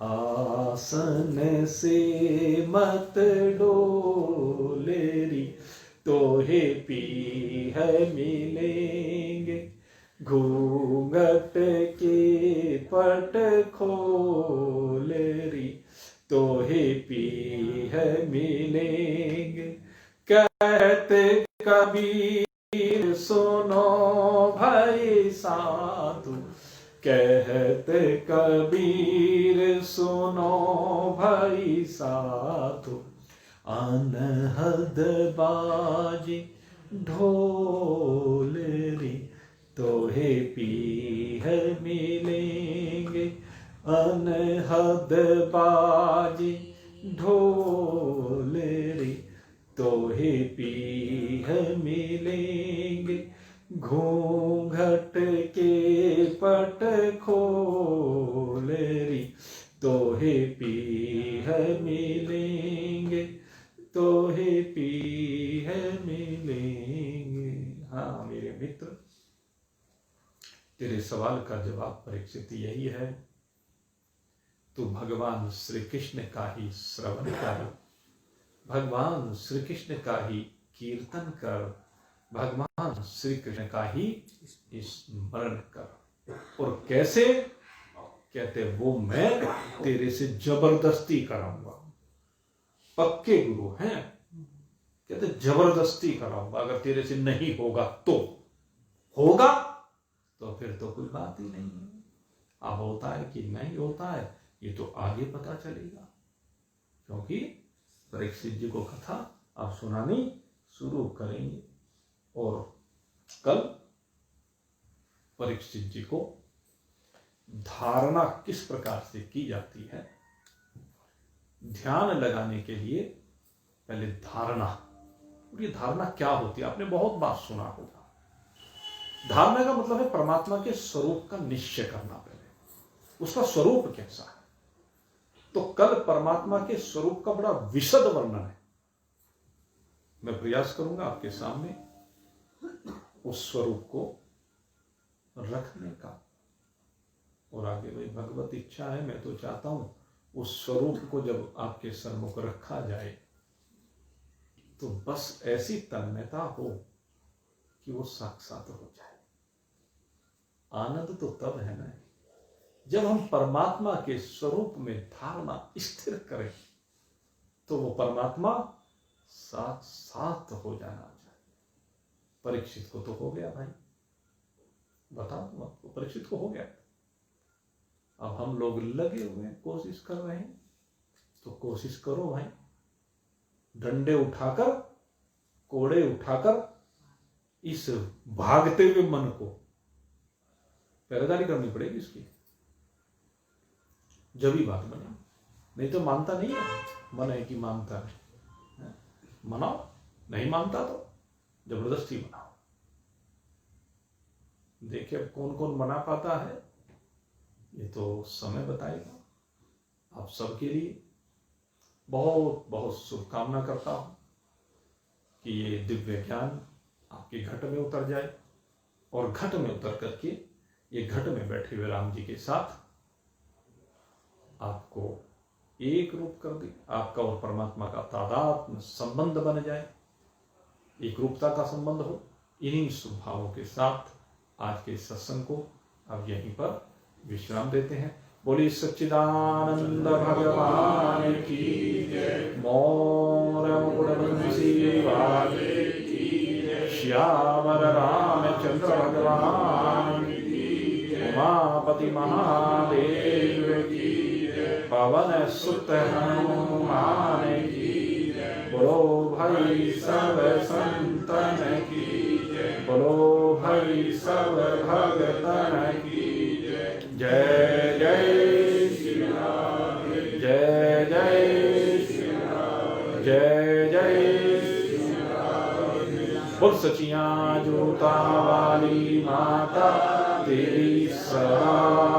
आसन से मत डोलेरी, तोहे पीह मिलेंगे घूंघट के पट खोलेरी, तोहे पीह मिलेंगे। कहते कबीर सुनो भाई साधु, कहते कबीर सुनो भाई साधु, अनहद बाजी ढोलेरी, तोहे पीह मिलेंगे। अनहद बाजी ढोलेरी, तोहे पीह मिलेंगे। घूंघट के पट खोलेरी, तोहे पीह मिलेंगे, तोहे पीह मिलेंगे। हाँ मेरे मित्र, तेरे सवाल का जवाब परीक्षित यही है। तू भगवान श्री कृष्ण का ही श्रवण कर, भगवान श्री कृष्ण का ही कीर्तन कर, भगवान श्री कृष्ण का ही स्मरण कर। और कैसे? कहते वो मैं तेरे से जबरदस्ती कराऊंगा। पक्के गुरु हैं, कहते जबरदस्ती कराऊंगा, अगर तेरे से नहीं होगा तो होगा, तो फिर तो कोई बात ही नहीं है। अब होता है कि नहीं होता है ये तो आगे पता चलेगा, क्योंकि परीक्षित जी को कथा आप सुनानी शुरू करेंगे। और कल परीक्षित जी को धारणा किस प्रकार से की जाती है, ध्यान लगाने के लिए पहले धारणा, और ये धारणा क्या होती है आपने बहुत बात सुना होगा। धारणा का मतलब है परमात्मा के स्वरूप का निश्चय करना, पहले उसका स्वरूप कैसा है। तो कल परमात्मा के स्वरूप का बड़ा विशद वर्णन है, मैं प्रयास करूंगा आपके सामने उस स्वरूप को रखने का। और आगे भाई भगवत इच्छा है, मैं तो चाहता हूं उस स्वरूप को जब आपके सम्मुख रखा जाए तो बस ऐसी तन्मयता हो कि वो साक्षात हो जाए। आनंद तो तब है ना जब हम परमात्मा के स्वरूप में धारणा स्थिर करें, तो वो परमात्मा साथ हो जाना चाहिए। परीक्षित को तो हो गया भाई, बता दूं आपको, परीक्षित को हो गया। अब हम लोग लगे हुए हैं, कोशिश कर रहे हैं, तो कोशिश करो भाई, डंडे उठाकर, कोड़े उठाकर इस भागते हुए मन को पहरेदारी करनी पड़ेगी इसकी, जब ही बात बने। नहीं तो मानता नहीं है, मन है कि मानता है, मनाओ, नहीं मानता तो जबरदस्ती मनाओ। देखिए अब कौन कौन मना पाता है ये तो समय बताएगा। आप सबके लिए बहुत बहुत शुभकामना करता हूं कि ये दिव्य ज्ञान आपके घट में उतर जाए, और घट में उतर करके ये घट में बैठे हुए राम जी के साथ आपको एक रूप कर दे, आपका और परमात्मा का तादात्म्य संबंध बन जाए, एक रूपता का संबंध हो। इन्हीं शुभ भावों के साथ आज के सत्संग को अब यहीं पर विश्राम देते हैं। बोली सच्चिदानंद भगवान की जय। मोर मुकुटबंसी वाले की जय। श्यामर रामचंद्र भगवान की जय। उमापति महादेव की जय। पवन सुत हनुमान की जय। बोलो भाई सब संतन की जय। बोलो भाई सब भगतन की जय। जय श्री राम, जय जय श्री राम, जय जय श्री राम। बोल सचिया जोता वाली माता तेरी सदा